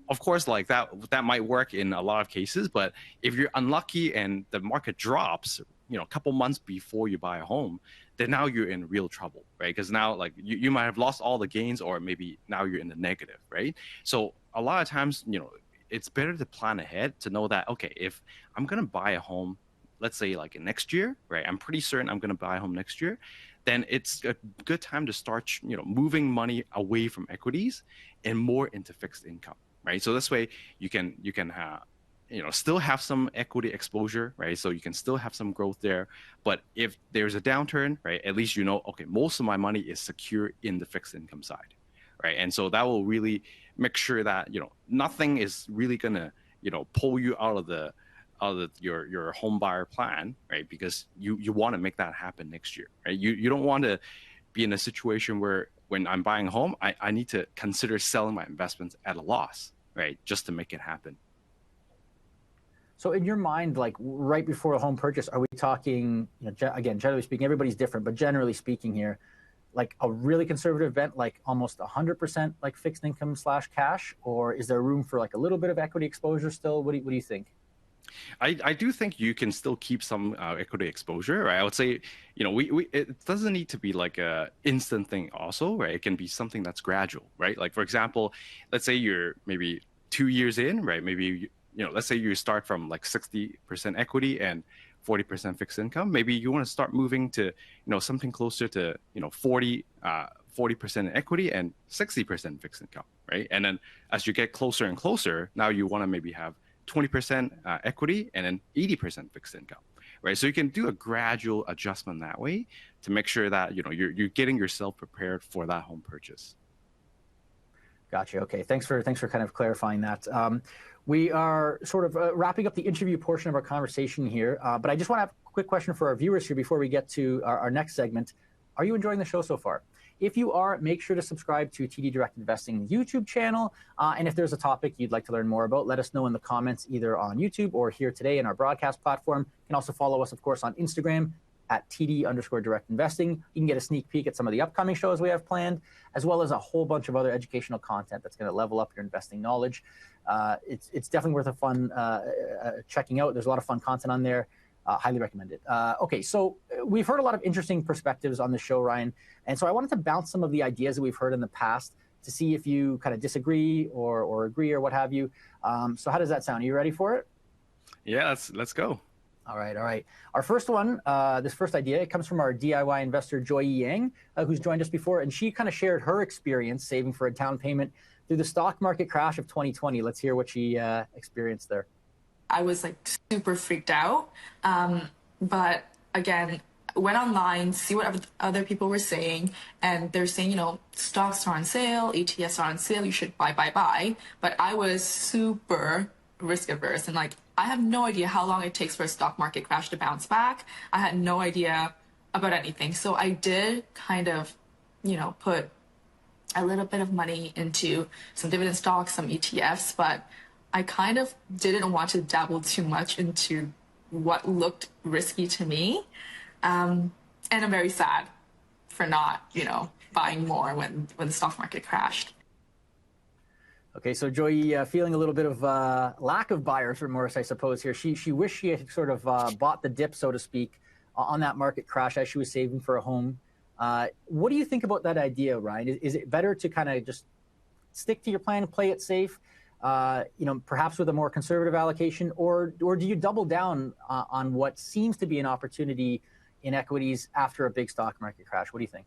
of course, like that might work in a lot of cases, but if you're unlucky and the market drops, you know, a couple months before you buy a home, then now you're in real trouble, right? Because now, like, you might have lost all the gains, or maybe now you're in the negative, right? So a lot of times, you know, it's better to plan ahead to know that, okay, if I'm going to buy a home, let's say like next year, right? I'm pretty certain I'm going to buy a home next year. Then it's a good time to start, you know, moving money away from equities and more into fixed income, right? So this way you can you know, still have some equity exposure, right? So you can still have some growth there. But if there's a downturn, right, at least you know, okay, most of my money is secure in the fixed income side, right? And so that will really make sure that, you know, nothing is really gonna, you know, pull you out of your home buyer plan, right? Because you want to make that happen next year, right? You don't want to be in a situation where when I'm buying a home, I need to consider selling my investments at a loss, right? Just to make it happen. So in your mind, like right before a home purchase, are we talking, you know, again, generally speaking, everybody's different, but generally speaking here, like a really conservative bet, like almost 100% like fixed income / cash, or is there room for like a little bit of equity exposure still? What do you think? I do think you can still keep some equity exposure, right? I would say, it doesn't need to be like a instant thing also, right? It can be something that's gradual, right? Like for example, let's say you're maybe 2 years in, right? Maybe, let's say you start from like 60% equity and 40% fixed income. Maybe you want to start moving to, something closer to, 40% equity and 60% fixed income, right? And then as you get closer and closer, now you want to maybe have 20% equity and then 80% fixed income, right? So you can do a gradual adjustment that way to make sure that you're getting yourself prepared for that home purchase. Gotcha. Okay. Thanks for kind of clarifying that. We are sort of wrapping up the interview portion of our conversation here, but I just want to have a quick question for our viewers here before we get to our next segment. Are you enjoying the show so far? If you are, make sure to subscribe to TD Direct Investing YouTube channel. And if there's a topic you'd like to learn more about, let us know in the comments either on YouTube or here today in our broadcast platform. You can also follow us, of course, on Instagram at TD_Direct Investing. You can get a sneak peek at some of the upcoming shows we have planned, as well as a whole bunch of other educational content that's going to level up your investing knowledge. It's definitely worth a fun checking out. There's a lot of fun content on there. Highly recommend it. Okay, so we've heard a lot of interesting perspectives on the show, Ryan. And so I wanted to bounce some of the ideas that we've heard in the past to see if you kind of disagree or agree or what have you. So how does that sound? Are you ready for it? Yeah, let's go. All right. Our first one, this first idea, it comes from our DIY investor, Joy Yang, who's joined us before. And she kind of shared her experience saving for a down payment through the stock market crash of 2020. Let's hear what she experienced there. I was like super freaked out. But again, went online, see what other people were saying. And they're saying, stocks are on sale, ETFs are on sale, you should buy. But I was super risk averse. And I have no idea how long it takes for a stock market crash to bounce back. I had no idea about anything. So I did kind of, put a little bit of money into some dividend stocks, some ETFs, but I kind of didn't want to dabble too much into what looked risky to me. And I'm very sad for not, buying more when the stock market crashed. Okay, so Joy, feeling a little bit of lack of buyer's remorse, I suppose, here. She wished she had sort of bought the dip, so to speak, on that market crash as she was saving for a home. What do you think about that idea, Ryan? Is it better to kind of just stick to your plan, play it safe, perhaps with a more conservative allocation, or do you double down on what seems to be an opportunity in equities after a big stock market crash? What do you think?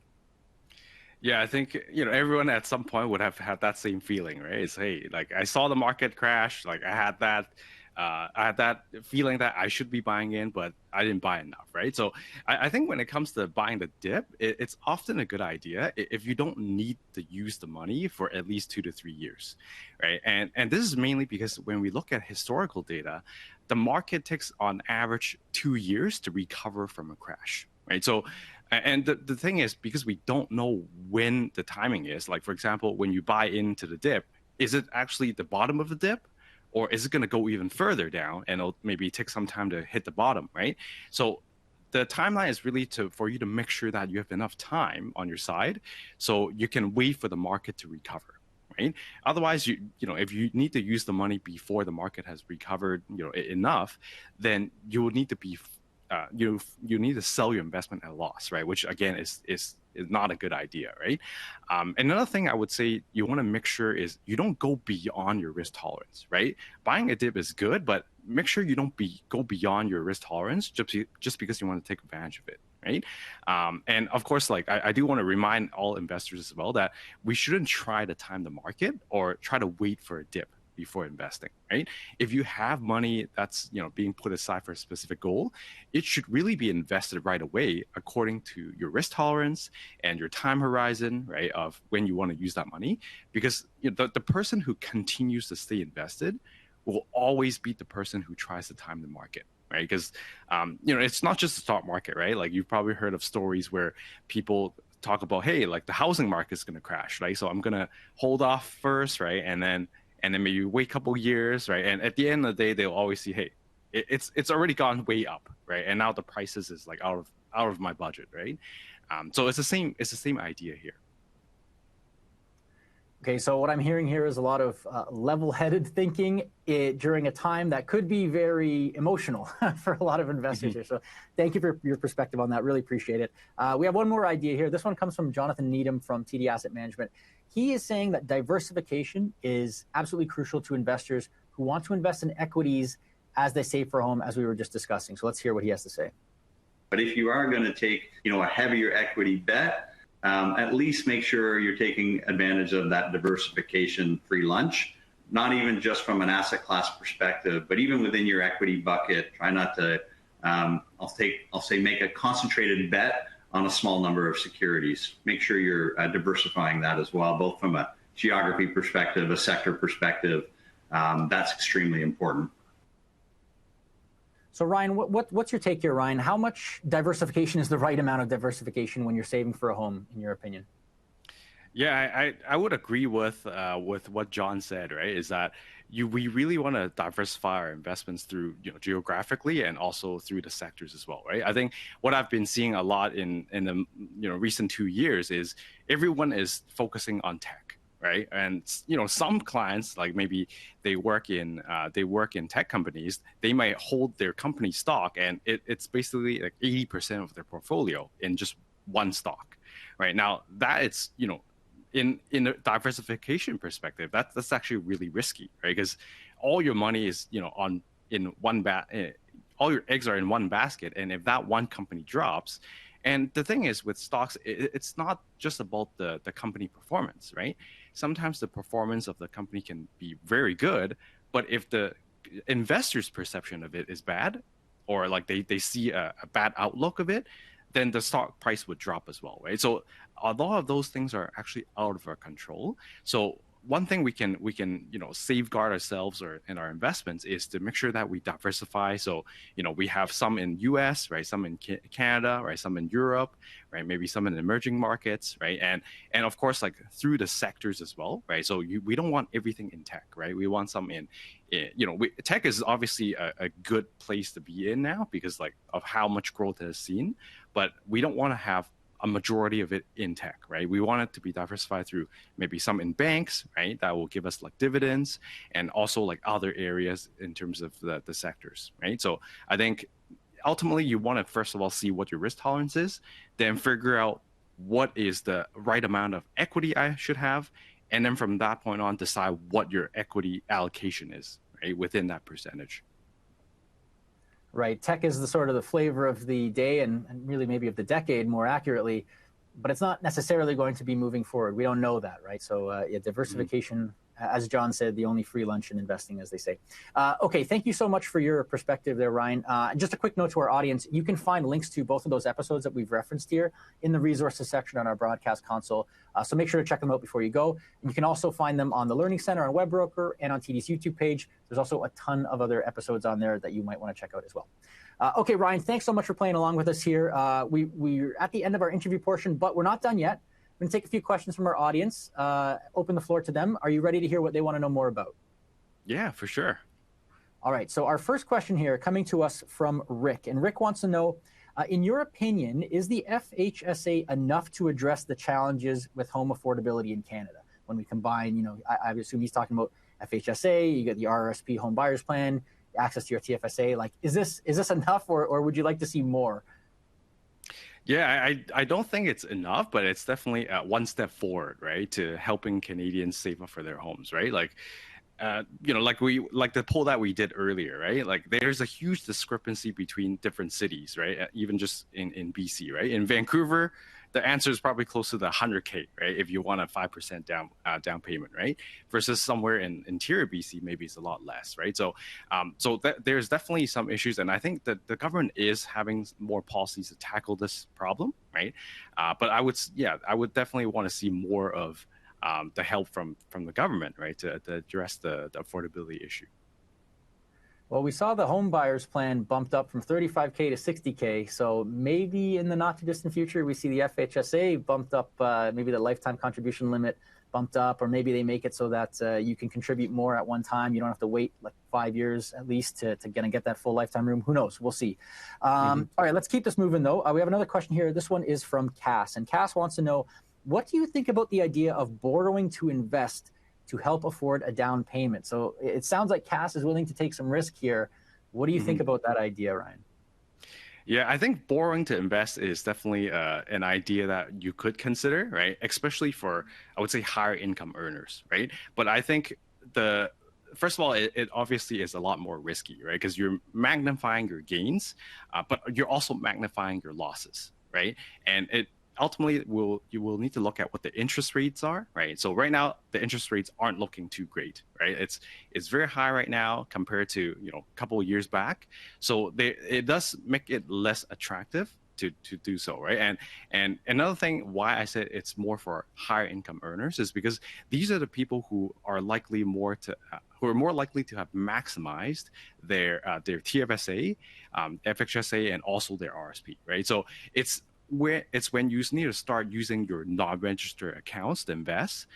Yeah, I think, everyone at some point would have had that same feeling, right? It's, hey, I saw the market crash, I had that feeling that I should be buying in, but I didn't buy enough, right? So I think when it comes to buying the dip, it's often a good idea if you don't need to use the money for at least 2 to 3 years, right? And this is mainly because when we look at historical data, the market takes on average 2 years to recover from a crash, right? So, and the thing is, because we don't know when the timing is, for example, when you buy into the dip, is it actually the bottom of the dip? Or is it going to go even further down and it'll maybe take some time to hit the bottom, right? So the timeline is really for you to make sure that you have enough time on your side so you can wait for the market to recover, right? Otherwise, if you need to use the money before the market has recovered, enough, then you will need to be you need to sell your investment at a loss, right? Which again is not a good idea, right? Another thing I would say you want to make sure is you don't go beyond your risk tolerance, right? Buying a dip is good, but make sure you don't go beyond your risk tolerance just because you want to take advantage of it, right? And of course, I do want to remind all investors as well that we shouldn't try to time the market or try to wait for a dip before investing, right? If you have money that's being put aside for a specific goal, it should really be invested right away according to your risk tolerance and your time horizon, right, of when you want to use that money. Because the person who continues to stay invested will always beat the person who tries to time the market, right? Because it's not just the stock market, right? You've probably heard of stories where people talk about, hey, the housing market's going to crash, right? So I'm going to hold off first, right? And then maybe wait a couple years, right? And at the end of the day, they'll always see, hey, it's already gone way up, right? And now the prices is out of my budget, right? So it's the same idea here. Okay, so what I'm hearing here is a lot of level-headed thinking during a time that could be very emotional for a lot of investors here. So thank you for your perspective on that. Really appreciate it. We have one more idea here. This one comes from Jonathan Needham from TD Asset Management. He is saying that diversification is absolutely crucial to investors who want to invest in equities as they save for a home, as we were just discussing. So let's hear what he has to say. But if you are going to take, a heavier equity bet, at least make sure you're taking advantage of that diversification free lunch, not even just from an asset class perspective, but even within your equity bucket. Try not to, I'll say make a concentrated bet on a small number of securities. Make sure you're diversifying that as well, both from a geography perspective, a sector perspective. That's extremely important. So Ryan, what's your take here, Ryan? How much diversification is the right amount of diversification when you're saving for a home, in your opinion? Yeah, I would agree with what John said, right? Is that we really want to diversify our investments through geographically and also through the sectors as well, right? I think what I've been seeing a lot in the recent 2 years is everyone is focusing on tech. Right, and some clients, like maybe they work in tech companies, they might hold their company stock, and it's basically like 80% of their portfolio in just one stock. Right now, that it's in a diversification perspective, that's actually really risky, right? Because all your money is all your eggs are in one basket, and if that one company drops. And the thing is with stocks, it's not just about the company performance, right? Sometimes the performance of the company can be very good, but if the investor's perception of it is bad, or like they see a bad outlook of it, then the stock price would drop as well, right? So a lot of those things are actually out of our control. So one thing we can safeguard ourselves or in our investments is to make sure that we diversify. So we have some in US, right? Some in Canada, right? Some in Europe, right? Maybe some in emerging markets, right? And of course, like through the sectors as well, right? So we don't want everything in tech, right? We want some in tech is obviously a good place to be in now because like of how much growth it has seen, but we don't want to have a majority of it in tech, right? We want it to be diversified through maybe some in banks, right? That will give us like dividends, and also like other areas in terms of the sectors, right? So I think ultimately you want to first of all see what your risk tolerance is, then figure out what is the right amount of equity I should have, and then from that point on decide what your equity allocation is, right, within that percentage. Right. Tech is the sort of the flavor of the day and really maybe of the decade more accurately, but it's not necessarily going to be moving forward. We don't know that, right? So yeah, diversification, as John said, the only free lunch in investing, as they say. Okay, thank you so much for your perspective there, Ryan. Just a quick note to our audience, you can find links to both of those episodes that we've referenced here in the resources section on our broadcast console. So make sure to check them out before you go. And you can also find them on the Learning Center, on Webbroker, and on TD's YouTube page. There's also a ton of other episodes on there that you might want to check out as well. Okay, Ryan, thanks so much for playing along with us here. We're at the end of our interview portion, but we're not done yet. I'm going to take a few questions from our audience, open the floor to them. Are you ready to hear what they want to know more about? Yeah, for sure. All right, so our first question here coming to us from Rick. And Rick wants to know, in your opinion, is the FHSA enough to address the challenges with home affordability in Canada? When we combine, I assume he's talking about FHSA, you get the RRSP home buyers plan, access to your TFSA. Like, is this enough, or would you like to see more? Yeah, I don't think it's enough, but it's definitely one step forward, right, to helping Canadians save up for their homes, right? Like, like the poll that we did earlier, right? Like, there's a huge discrepancy between different cities, right? Even just in BC, right? In Vancouver, the answer is probably close to the 100K, right? If you want a 5% down payment, right? Versus somewhere in interior BC, maybe it's a lot less, right? So, there's definitely some issues, and I think that the government is having more policies to tackle this problem, right? But I would definitely want to see more of the help from the government, right, to address the affordability issue. Well, we saw the home buyers plan bumped up from 35K to 60K. So maybe in the not too distant future, we see the FHSA bumped up, maybe the lifetime contribution limit bumped up, or maybe they make it so that you can contribute more at one time. You don't have to wait like 5 years at least to get that full lifetime room. Who knows? We'll see. All right, let's keep this moving though. We have another question here. This one is from Cass, and Cass wants to know, What do you think about the idea of borrowing to invest to help afford a down payment? So it sounds like Cass is willing to take some risk here. What do you think about that idea, Ryan? Yeah, I think borrowing to invest is definitely an idea that you could consider, right? Especially for, I would say, higher income earners, right? But I think first of all, it obviously is a lot more risky, right? Because you're magnifying your gains, but you're also magnifying your losses, right? And it ultimately you will need to look at what the interest rates are, right? So right now the interest rates aren't looking too great, right? It's very high right now compared to a couple of years back. So it does make it less attractive to do so, right? And another thing why I said it's more for higher income earners is because these are the people who are more likely to have maximized their TFSA, FHSA, and also their RRSP, right? So it's when you need to start using your non-registered accounts to invest.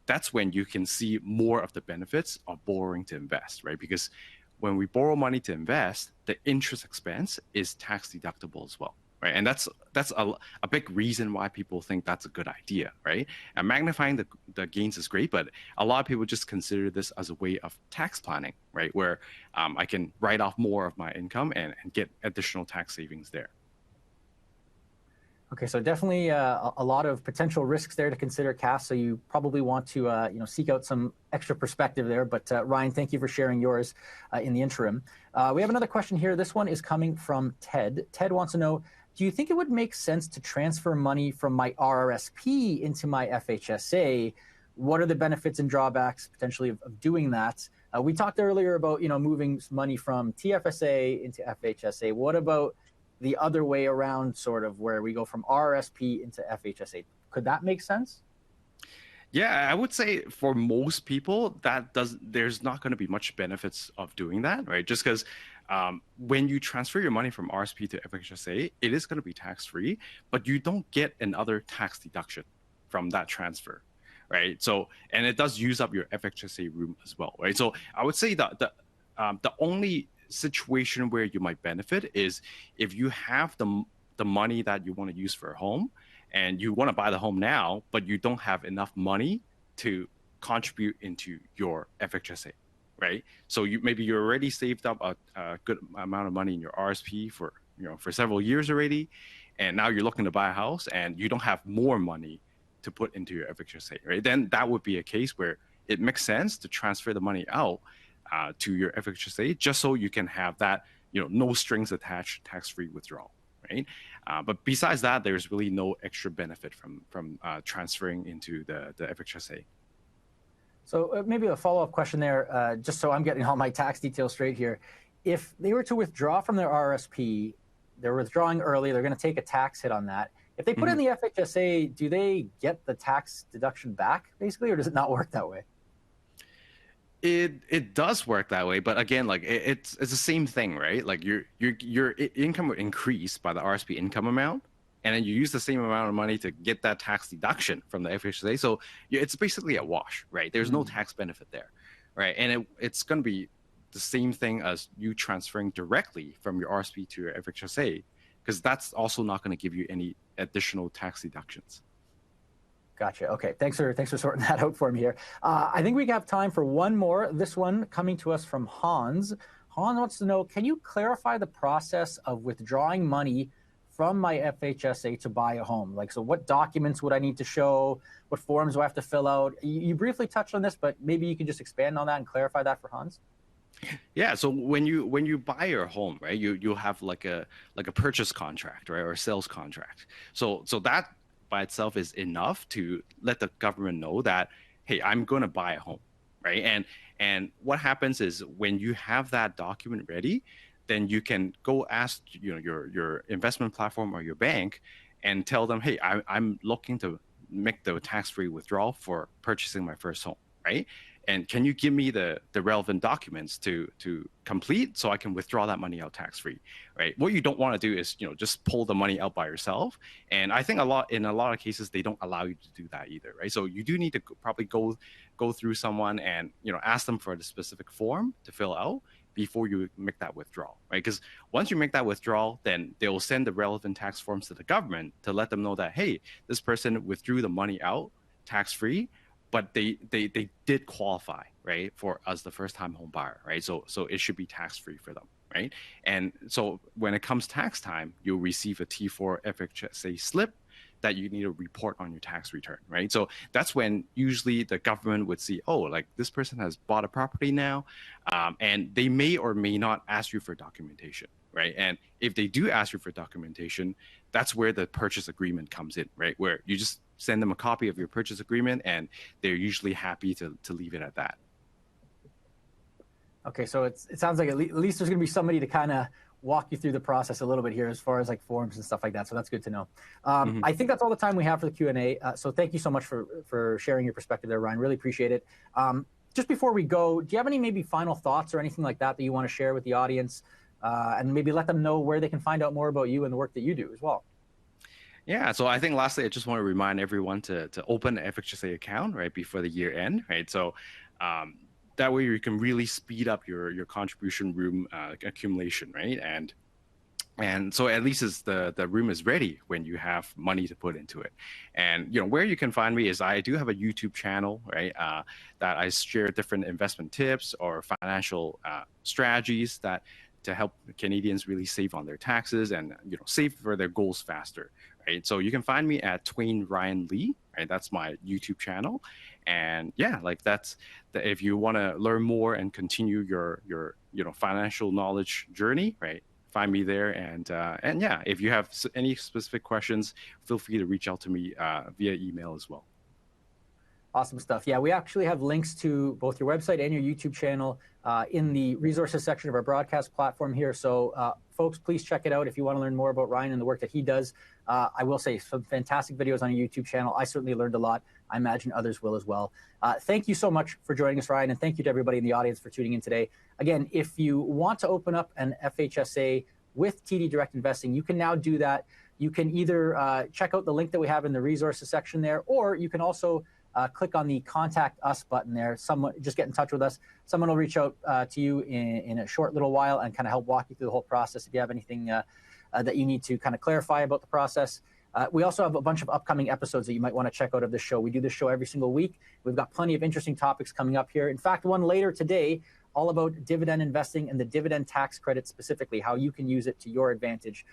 That's when you can see more of the benefits of borrowing to invest, right? Because when we borrow money to invest, the interest expense is tax deductible as well, right? And that's a big reason why people think that's a good idea, right? And magnifying the gains is great, but a lot of people just consider this as a way of tax planning, right? Where I can write off more of my income and get additional tax savings there. Okay, so definitely a lot of potential risks there to consider, Cass. So you probably want to seek out some extra perspective there. But Ryan, thank you for sharing yours in the interim. We have another question here. This one is coming from Ted. Ted wants to know, do you think it would make sense to transfer money from my RRSP into my FHSA? What are the benefits and drawbacks potentially of doing that? We talked earlier about moving money from TFSA into FHSA. What about the other way around, sort of, where we go from RRSP into FHSA? Could that make sense? Yeah, I would say for most people there's not going to be much benefits of doing that, right? Just because when you transfer your money from RRSP to FHSA, it is going to be tax-free, but you don't get another tax deduction from that transfer, right? So, and it does use up your FHSA room as well, right? So I would say that the only situation where you might benefit is if you have the money that you want to use for a home and you want to buy the home now, but you don't have enough money to contribute into your FHSA, right? So you're already saved up a good amount of money in your RSP for several years already, and now you're looking to buy a house and you don't have more money to put into your FHSA, right? Then that would be a case where it makes sense to transfer the money out to your FHSA, just so you can have that, no strings attached tax-free withdrawal, right? But besides that, there's really no extra benefit from transferring into the FHSA. So maybe a follow-up question there, just so I'm getting all my tax details straight here. If they were to withdraw from their RRSP, they're withdrawing early, they're going to take a tax hit on that. If they put in the FHSA, do they get the tax deduction back, basically, or does it not work that way? It does work that way, but again, like it's the same thing, right? Like your income would increase by the RSP income amount, and then you use the same amount of money to get that tax deduction from the FHSA. So it's basically a wash, right? There's no tax benefit there, right? And it's going to be the same thing as you transferring directly from your RSP to your FHSA, because that's also not going to give you any additional tax deductions. Gotcha. Okay. Thanks for sorting that out for me here. I think we have time for one more. This one coming to us from Hans. Hans wants to know, can you clarify the process of withdrawing money from my FHSA to buy a home? Like, so what documents would I need to show? What forms do I have to fill out? You briefly touched on this, but maybe you can just expand on that and clarify that for Hans. Yeah. So when you buy your home, right, you'll have like a purchase contract, right, or a sales contract. So that by itself is enough to let the government know that, hey, I'm going to buy a home, right? And what happens is when you have that document ready, then you can go ask your investment platform or your bank and tell them, hey, I'm looking to make the tax-free withdrawal for purchasing my first home, right? And can you give me the relevant documents to complete so I can withdraw that money out tax-free, right? What you don't want to do is, just pull the money out by yourself. And I think in a lot of cases, they don't allow you to do that either, right? So you do need to probably go through someone and, ask them for the specific form to fill out before you make that withdrawal, right? Because once you make that withdrawal, then they will send the relevant tax forms to the government to let them know that, hey, this person withdrew the money out tax-free, but they did qualify, right, for as the first-time home buyer, right? So it should be tax-free for them, right? And so when it comes tax time, you'll receive a T4 FHSA slip that you need to report on your tax return, right? So that's when usually the government would see, oh, like this person has bought a property now, and they may or may not ask you for documentation, right? And if they do ask you for documentation, that's where the purchase agreement comes in, right? Where you just send them a copy of your purchase agreement, and they're usually happy to leave it at that. Okay, so it sounds like at least there's going to be somebody to kind of walk you through the process a little bit here as far as like forms and stuff like that. So that's good to know. I think that's all the time we have for the Q&A. So thank you so much for sharing your perspective there, Ryan. Really appreciate it. Just before we go, do you have any maybe final thoughts or anything like that that you want to share with the audience, and maybe let them know where they can find out more about you and the work that you do as well? Yeah, so I think lastly, I just want to remind everyone to open an FHSA account right before the year end, right? So that way you can really speed up your contribution room accumulation, right? And so at least the room is ready when you have money to put into it. And where you can find me is I do have a YouTube channel, right? That I share different investment tips or financial strategies that to help Canadians really save on their taxes and save for their goals faster, right? So you can find me at Twain Ryan Lee, right? That's my YouTube channel, and yeah, like that's if you want to learn more and continue your financial knowledge journey, right? Find me there, and yeah, if you have any specific questions, feel free to reach out to me via email as well. Awesome stuff. Yeah, we actually have links to both your website and your YouTube channel in the resources section of our broadcast platform here. So folks, please check it out if you want to learn more about Ryan and the work that he does. I will say some fantastic videos on your YouTube channel. I certainly learned a lot. I imagine others will as well. Thank you so much for joining us, Ryan, and thank you to everybody in the audience for tuning in today. Again, if you want to open up an FHSA with TD Direct Investing, you can now do that. You can either check out the link that we have in the resources section there, or you can also click on the Contact Us button there. Someone just get in touch with us. Someone will reach out to you in a short little while and kind of help walk you through the whole process if you have anything that you need to kind of clarify about the process. We also have a bunch of upcoming episodes that you might want to check out of this show. We do this show every single week. We've got plenty of interesting topics coming up here. In fact, one later today, all about dividend investing and the dividend tax credit specifically, how you can use it to your advantage.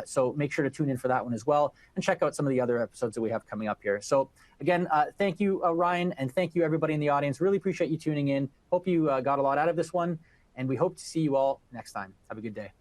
So make sure to tune in for that one as well, and check out some of the other episodes that we have coming up here. So again, thank you, Ryan, and thank you everybody in the audience. Really appreciate you tuning in. Hope you got a lot out of this one, and we hope to see you all next time. Have a good day.